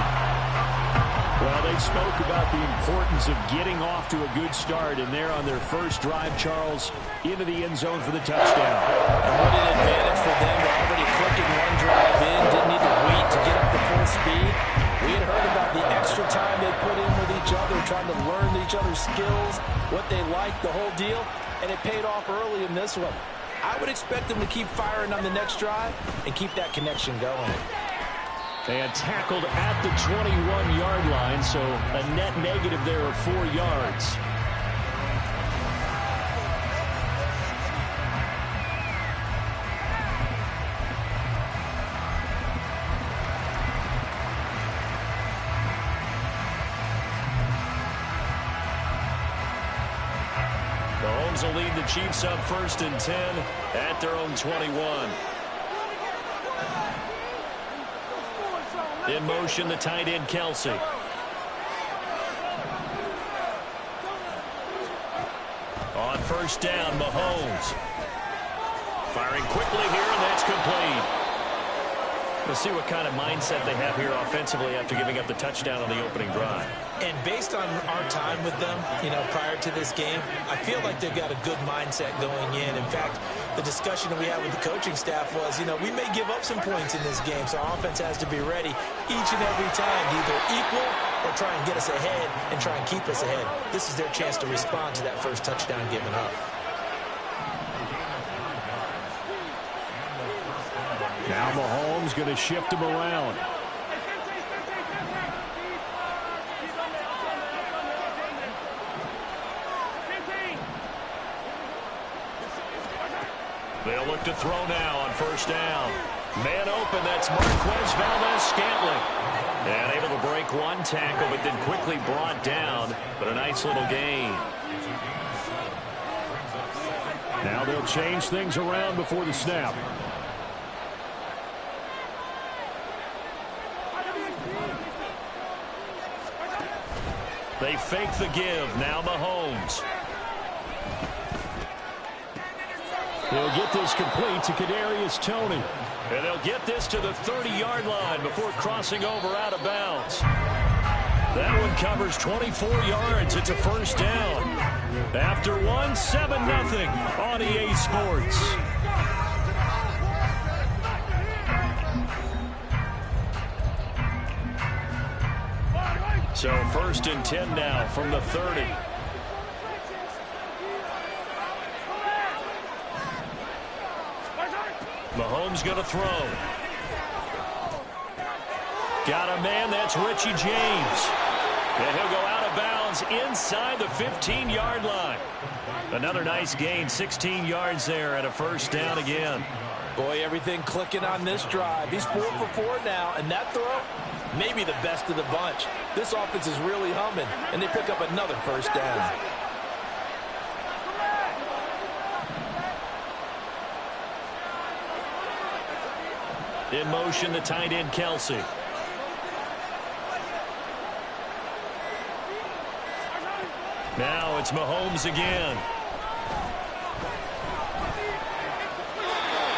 Well, they spoke about the importance of getting off to a good start, and they're on their first drive, Charles, into the end zone for the touchdown. And what an advantage for them. They're already clicking one drive in, didn't need to wait to get up to full speed. We had heard about the extra time they put in with each other, trying to learn each other's skills, what they like, the whole deal, and it paid off early in this one. I would expect them to keep firing on the next drive and keep that connection going. And tackled at the 21-yard line, so a net negative there of 4 yards. Mahomes will lead the Chiefs up 1st and 10 at their own 21. In motion, the tight end, Kelsey. On first down, Mahomes. Firing quickly here, and that's complete. We'll see what kind of mindset they have here offensively after giving up the touchdown on the opening drive. And based on our time with them, prior to this game, I feel like they've got a good mindset going in. In fact, the discussion that we had with the coaching staff was, we may give up some points in this game, so our offense has to be ready each and every time to either equal or try and get us ahead and try and keep us ahead. This is their chance to respond to that first touchdown given up. Now Mahomes going to shift him around. They'll look to throw now on first down. Man open, that's Marquez Valdes-Scantling. And able to break one tackle, but then quickly brought down. But a nice little gain. Now they'll change things around before the snap. They fake the give. Now Mahomes. He'll get this complete to Kadarius Toney. And they'll get this to the 30-yard line before crossing over out of bounds. That one covers 24 yards. It's a first down. After one, 7-0 on EA Sports. So first and 10 now from the 30. Mahomes going to throw. Got a man, that's Richie James. And he'll go out of bounds inside the 15-yard line. Another nice gain, 16 yards there and a first down again. Boy, everything clicking on this drive. He's 4 for 4 now, and that throw, maybe the best of the bunch. This offense is really humming, and they pick up another first down. In motion, the tight end, Kelsey. Now it's Mahomes again.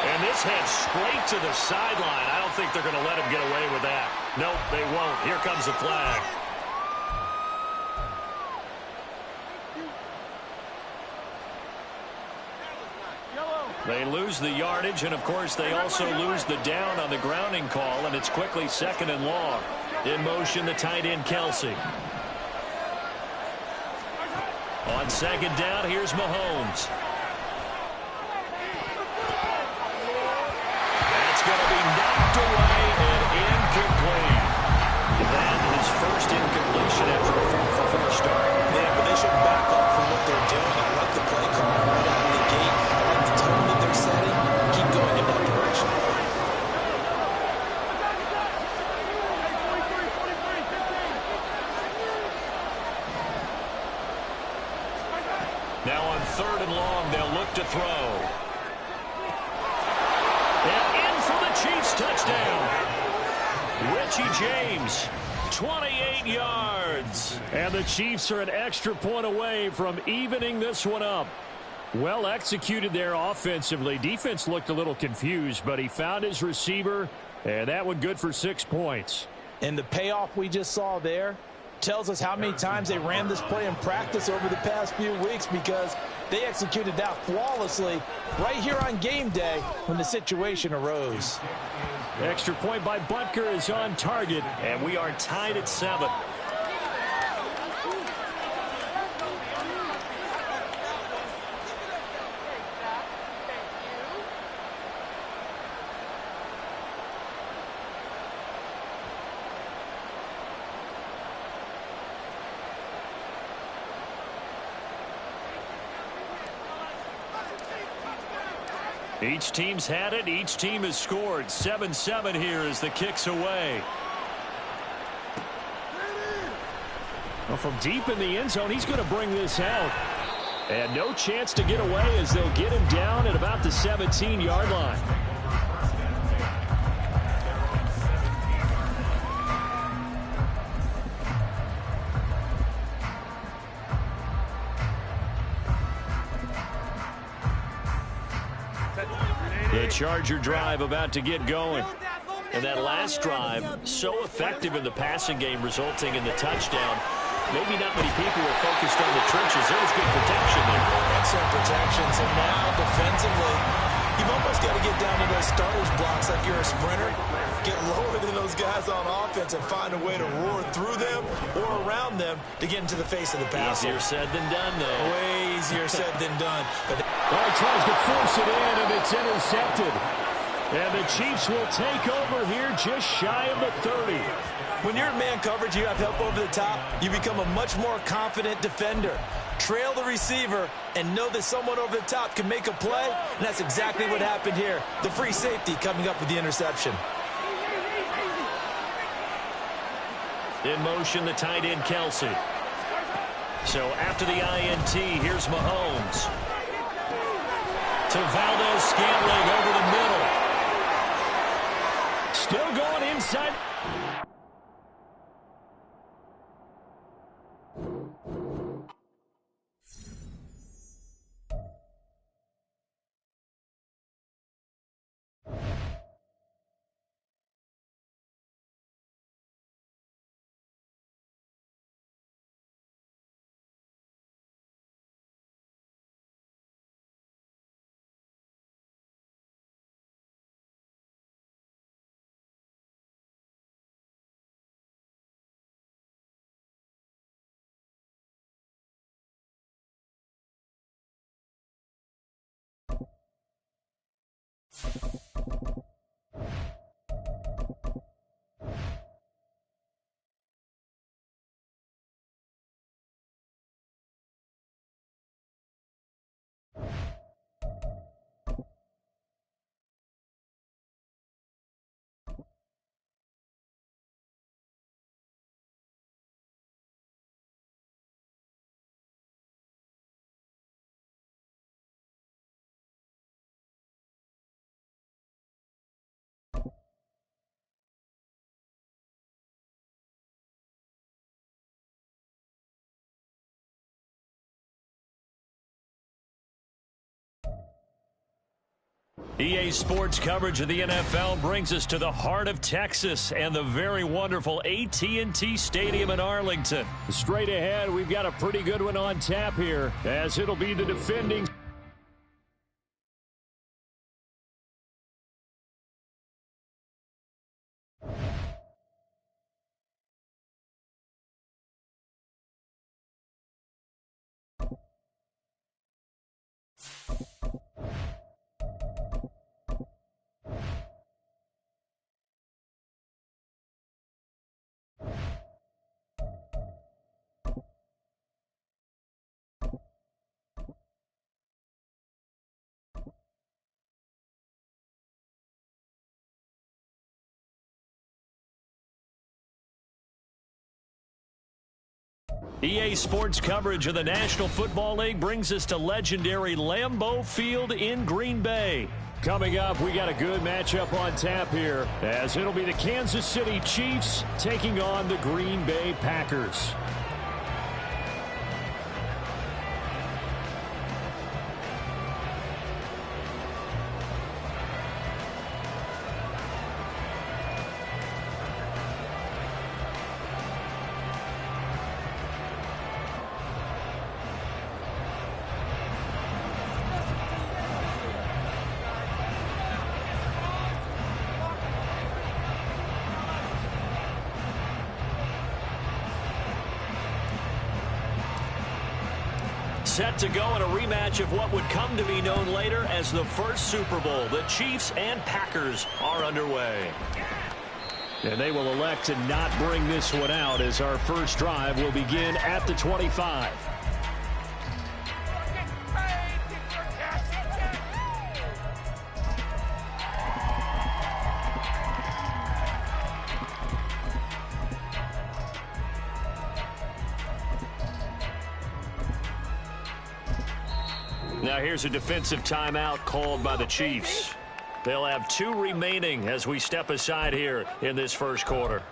And this head straight to the sideline. I don't think they're going to let him get away with that. Nope, they won't. Here comes the flag. They lose the yardage, and of course they also lose the down on the grounding call, and it's quickly second and long. In motion, the tight end, Kelsey. On second down, here's Mahomes. That's going to be knocked away and incomplete. That is first incompletion after a 4-for-4 start. Yeah, but they should back up from what they're doing. I like the play call right out of the gate. I like the tone that they're setting. Keep going in that direction. Now on third and long, they'll look to throw. And in for the Chiefs touchdown. Richie James, 28 yards. And the Chiefs are an extra point away from evening this one up. Well executed there offensively. Defense looked a little confused, but he found his receiver, and that one good for 6 points. And the payoff we just saw there tells us how many times they ran this play in practice over the past few weeks, because they executed that flawlessly right here on game day when the situation arose. Extra point by Butker is on target, and we are tied at 7. Each team's had it. Each team has scored. 7-7 here as the kick's away. Well, from deep in the end zone, he's going to bring this out. And no chance to get away as they'll get him down at about the 17-yard line. Charger drive about to get going. And that last drive, so effective in the passing game, resulting in the touchdown. Maybe not many people were focused on the trenches. There was good protection there. Excellent protection. So now, defensively, you've almost got to get down to those starters blocks like you're a sprinter. Get lower than those guys on offense and find a way to roar through them or around them to get into the face of the passer. Easier said than done, though. Way easier said than done. But he tries to force it in, and it's intercepted. And the Chiefs will take over here just shy of the 30. when you're in man coverage, you have help over the top, you become a much more confident defender. Trail the receiver and know that someone over the top can make a play, and that's exactly what happened here. The free safety coming up with the interception. In motion, the tight end, Kelsey. So after the INT, here's Mahomes. To Valdez-Scantling over the middle. Still going inside. EA Sports coverage of the NFL brings us to the heart of Texas and the very wonderful AT&T Stadium in Arlington. Straight ahead, we've got a pretty good one on tap here, as it'll be the defending. EA Sports coverage of the National Football League brings us to legendary Lambeau Field in Green Bay. Coming up, we got a good matchup on tap here, as it'll be the Kansas City Chiefs taking on the Green Bay Packers. Set to go in a rematch of what would come to be known later as the first Super Bowl. The Chiefs and Packers are underway. And they will elect to not bring this one out, as our first drive will begin at the 25. Now here's a defensive timeout called by the Chiefs. They'll have 2 remaining as we step aside here in this first quarter.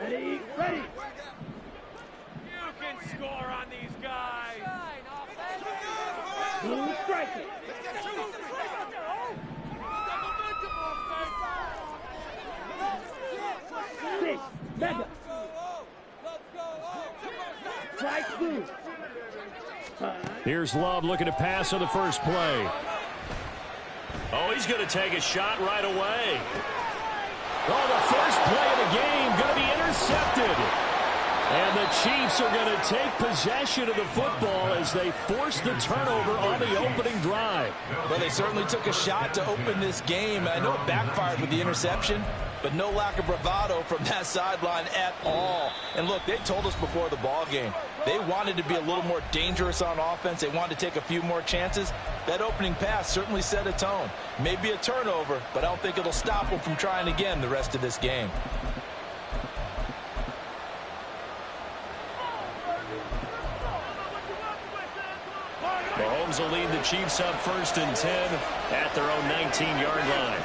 Ready, ready. You can score on these Here's Love looking to pass on the first play. Oh, he's going to take a shot right away. Oh, the first play of the game going to be intercepted. And the Chiefs are going to take possession of the football as they force the turnover on the opening drive. Well, they certainly took a shot to open this game. I know it backfired with the interception, but no lack of bravado from that sideline at all. And look, they told us before the ball game, they wanted to be a little more dangerous on offense. They wanted to take a few more chances. That opening pass certainly set a tone. Maybe a turnover, but I don't think it'll stop them from trying again the rest of this game. Mahomes will lead the Chiefs up 1st and 10 at their own 19-yard line.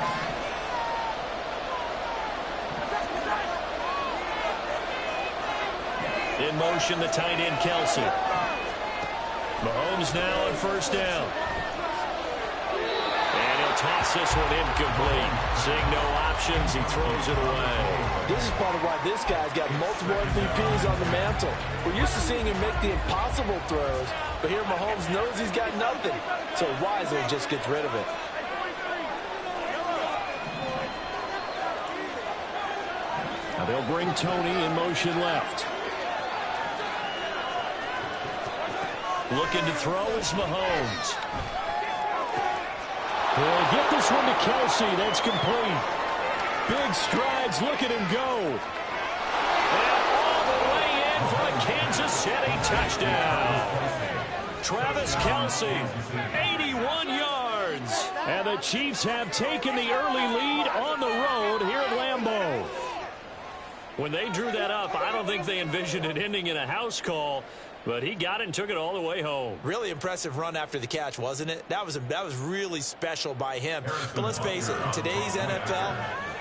In motion, the tight end, Kelsey. Mahomes now on 1st down. And he'll toss this one incomplete. Seeing no options, he throws it away. This is part of why this guy's got multiple MVPs on the mantle. We're used to seeing him make the impossible throws, but here Mahomes knows he's got nothing, so wisely just gets rid of it. Now they'll bring Tony in motion left. Looking to throw is Mahomes. They'll get this one to Kelsey. That's complete. Big strides. Look at him go. And all the way in for a Kansas City touchdown. Travis Kelsey, 81 yards. And the Chiefs have taken the early lead on the road here at Lambeau. When they drew that up, I don't think they envisioned it ending in a house call, but he got it and took it all the way home. Really impressive run after the catch, wasn't it? That was really special by him. But let's face it, in today's NFL,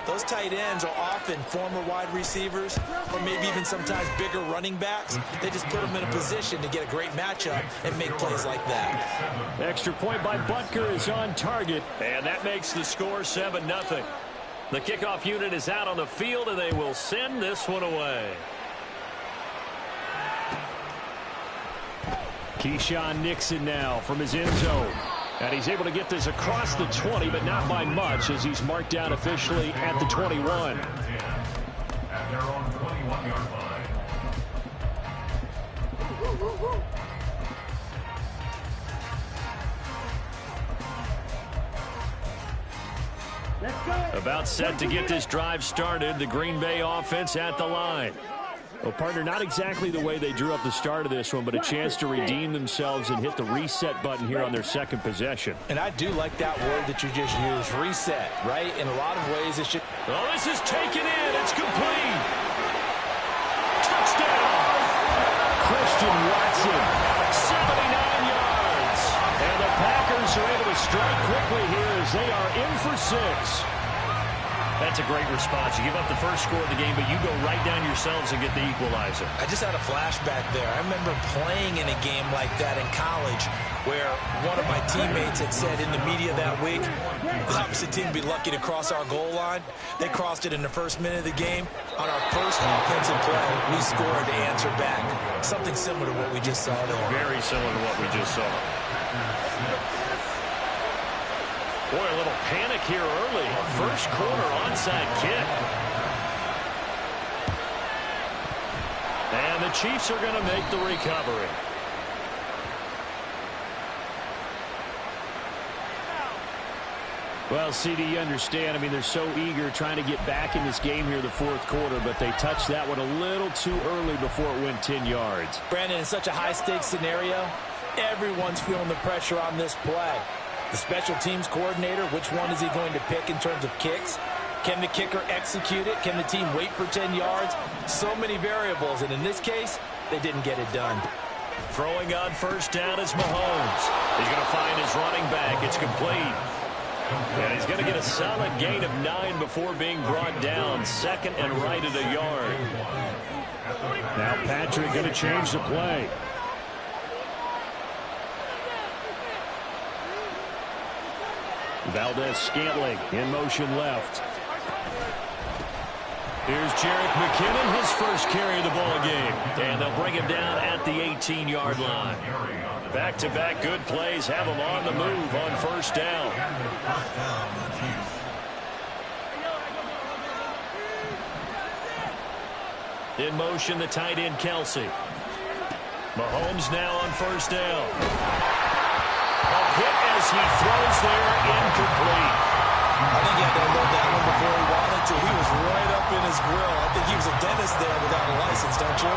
those tight ends are often former wide receivers or maybe even sometimes bigger running backs. They just put them in a position to get a great matchup and make plays like that. Extra point by Butker is on target. And that makes the score 7-0. The kickoff unit is out on the field, and they will send this one away. Keyshawn Nixon now from his end zone. And he's able to get this across the 20, but not by much, as he's marked down officially at the 21. At their own 21-yard line. About set to get this drive started. The Green Bay offense at the line. Well, partner, not exactly the way they drew up the start of this one, but a chance to redeem themselves and hit the reset button here on their second possession. And I do like that word that you just used, reset, right? In a lot of ways, it should... Oh, this is taken in. It's complete. Touchdown. Christian Watson. 79 yards. And the Packers are able to strike quickly here as they are in for 6. That's a great response. You give up the first score of the game, but you go right down yourselves and get the equalizer. I just had a flashback there. I remember playing in a game like that in college where one of my teammates had said in the media that week, the opposite team would be lucky to cross our goal line. They crossed it in the first minute of the game. On our first offensive play, we scored to answer back. Something similar to what we just saw there. Very similar to what we just saw. Boy, a little panic here early. First quarter onside kick. And the Chiefs are going to make the recovery. Well, CD, you understand. I mean, they're so eager trying to get back in this game here the fourth quarter, but they touched that one a little too early before it went 10 yards. Brandon, in such a high-stakes scenario, everyone's feeling the pressure on this play. The special teams coordinator, which one is he going to pick in terms of kicks? Can the kicker execute it? Can the team wait for 10 yards? So many variables, and in this case, they didn't get it done. Throwing on first down is Mahomes. He's going to find his running back. It's complete. And he's going to get a solid gain of 9 before being brought down. Second and right at a yard. Now Patrick going to change the play. Valdez-Scantling in motion left. Here's Jerick McKinnon, his first carry of the ball game. And they'll bring him down at the 18-yard line. Back-to-back good plays have him on the move on first down. In motion, the tight end, Kelsey. Mahomes now on first down. A hit as he throws there, incomplete. I think he had to unload that one before he wanted to. He was right up in his grill. I think he was a dentist there without a license, don't you?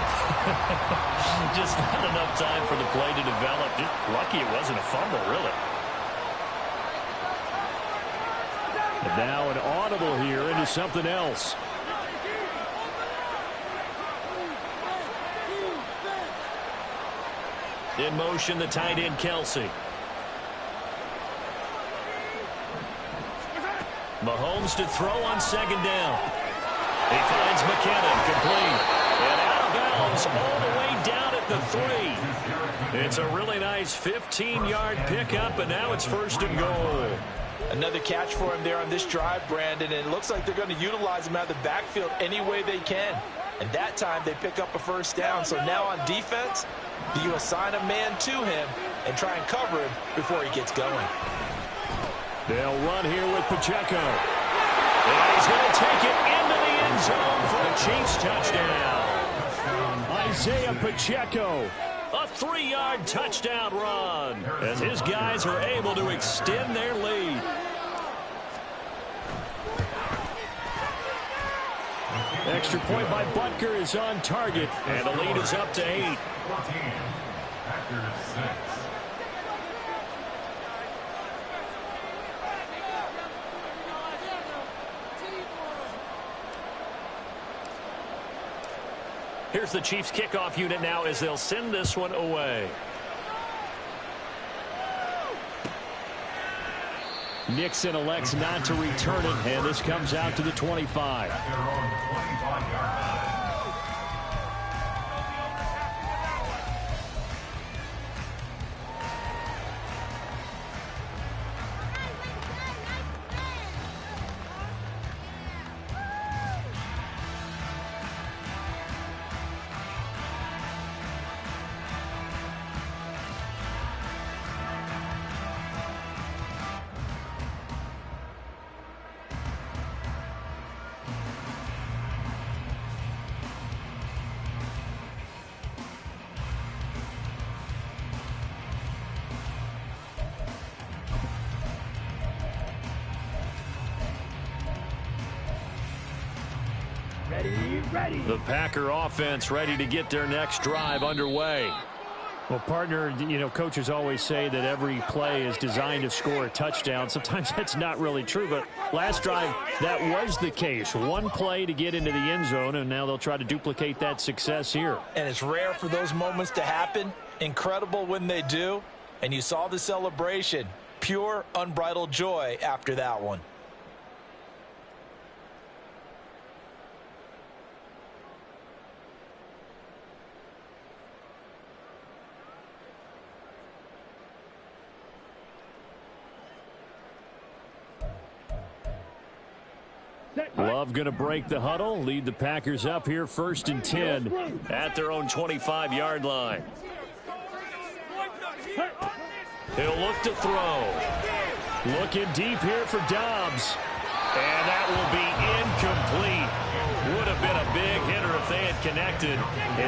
Just not enough time for the play to develop. Just lucky it wasn't a fumble, really. And now an audible here into something else. In motion, the tight end, Kelsey. Mahomes to throw on second down. He finds McKinnon, complete. And out of bounds all the way down at the 3. It's a really nice 15-yard pickup, and now it's first and goal. Another catch for him there on this drive, Brandon, and it looks like they're going to utilize him out of the backfield any way they can. And that time they pick up a first down. So now on defense, do you assign a man to him and try and cover him before he gets going? They'll run here with Pacheco. And he's going to take it into the end zone for a Chiefs touchdown. Isaiah Pacheco. A 3-yard touchdown run as his guys are able to extend their lead. Extra point by Butker is on target. And the lead is up to 8. 14. Packers 6. Here's the Chiefs kickoff unit now as they'll send this one away. Nixon elects not to return it, and this comes out to the 25. At their own 25-yard line. The Packer offense ready to get their next drive underway. Well, partner, you know, coaches always say that every play is designed to score a touchdown. Sometimes that's not really true, but last drive, that was the case. One play to get into the end zone, and now they'll try to duplicate that success here. And it's rare for those moments to happen. Incredible when they do. And you saw the celebration. Pure, unbridled joy after that one. Love going to break the huddle, lead the Packers up here 1st and 10 at their own 25-yard line. He'll look to throw. Looking deep here for Dobbs. And that will be incomplete. Would have been a big hitter if they had connected.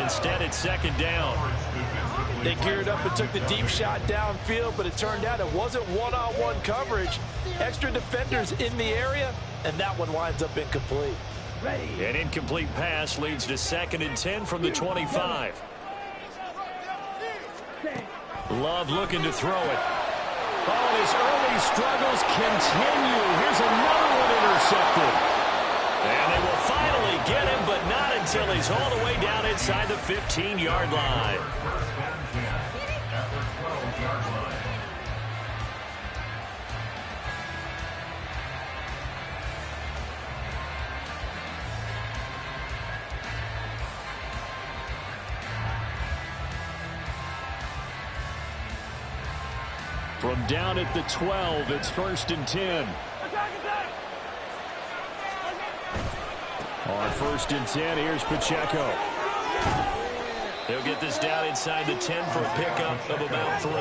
Instead, it's second down. They geared up and took the deep shot downfield, but it turned out it wasn't one-on-one coverage. Extra defenders in the area, and that one winds up incomplete. An incomplete pass leads to 2nd and 10 from the 25. Love looking to throw it. Oh, his early struggles continue. Here's another one intercepted. And they will finally get him, but not until he's all the way down inside the 15-yard line. From down at the 12, it's 1st and 10. On 1st and 10, here's Pacheco. They'll get this down inside the 10 for a pickup of about 3.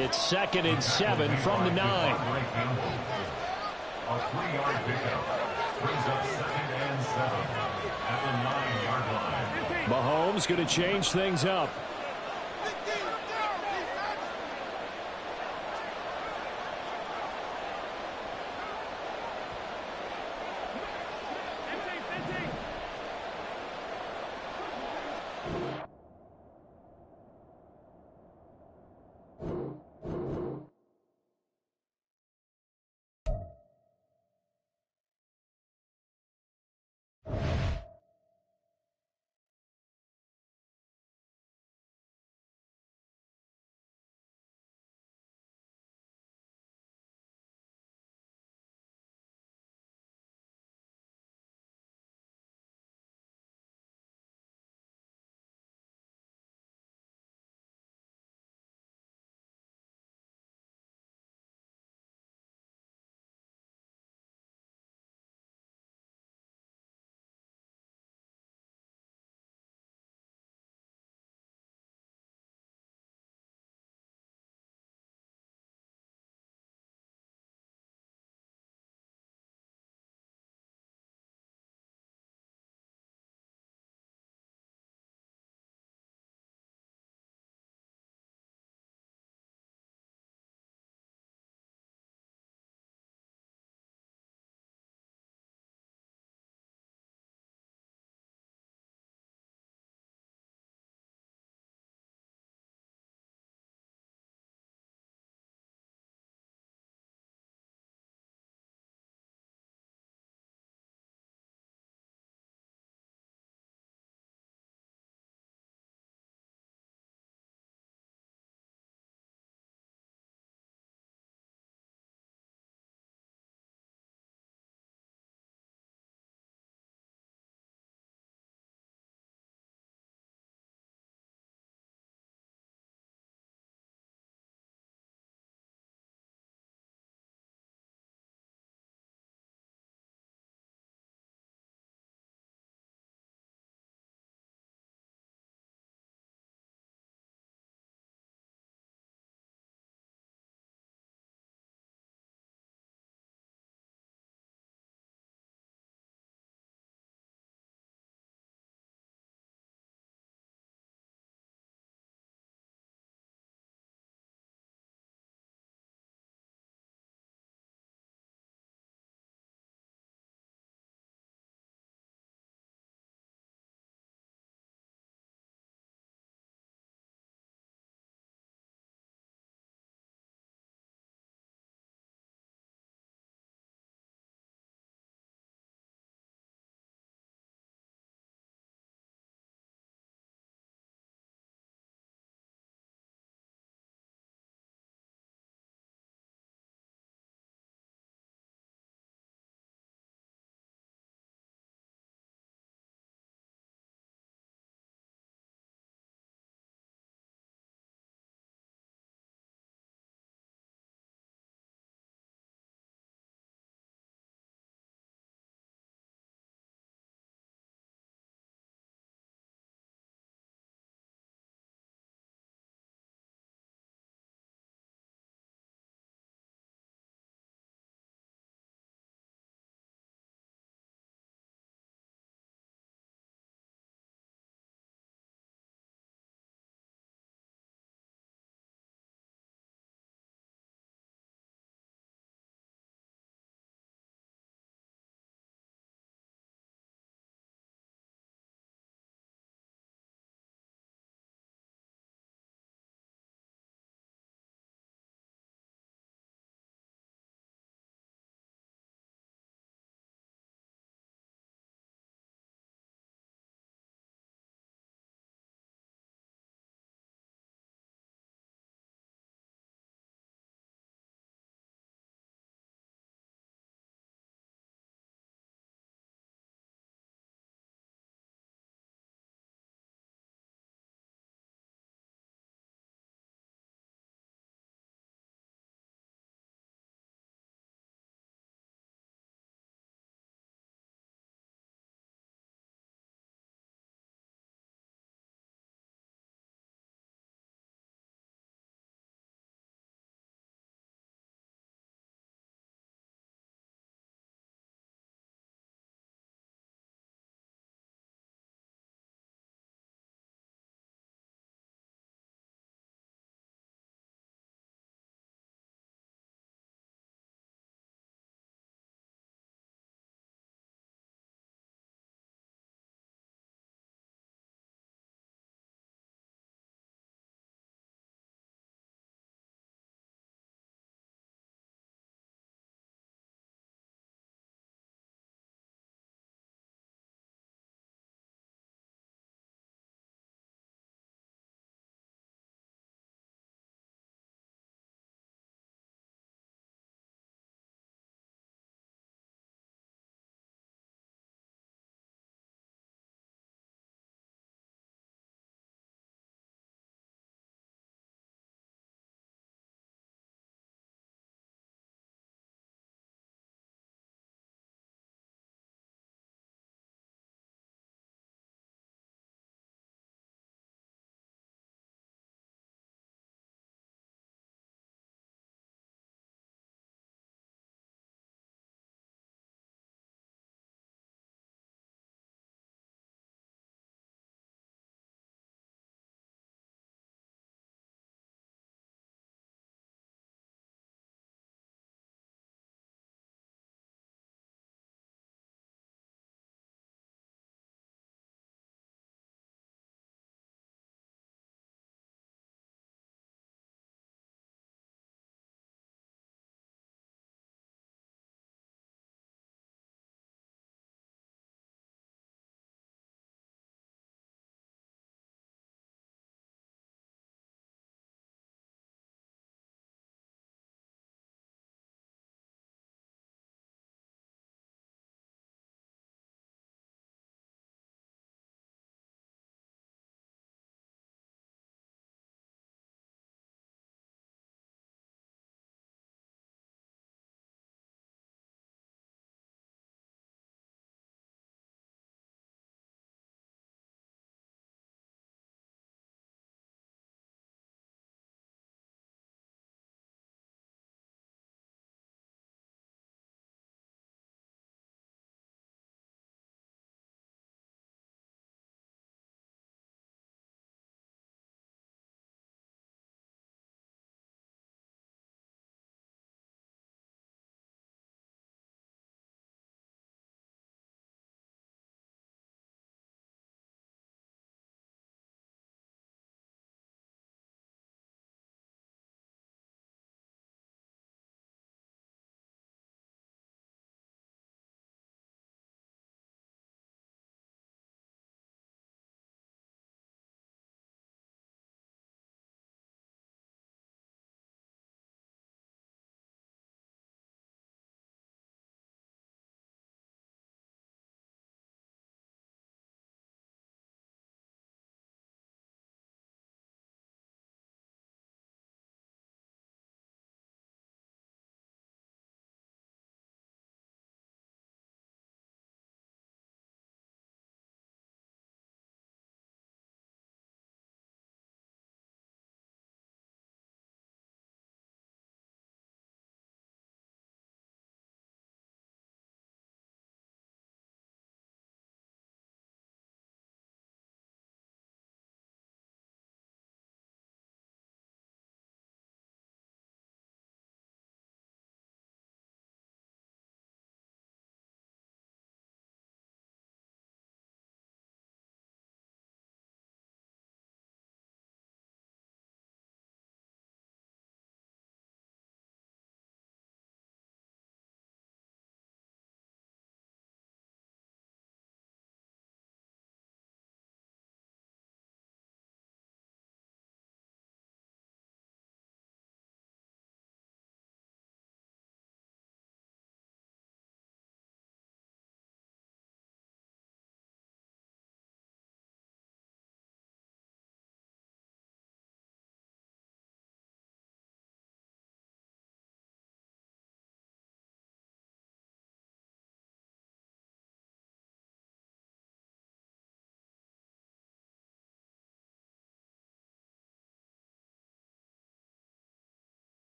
It's 2nd and 7 from the 9. A 3-yard pickup brings up 2nd and 7 at the 9-yard line. Mahomes going to change things up.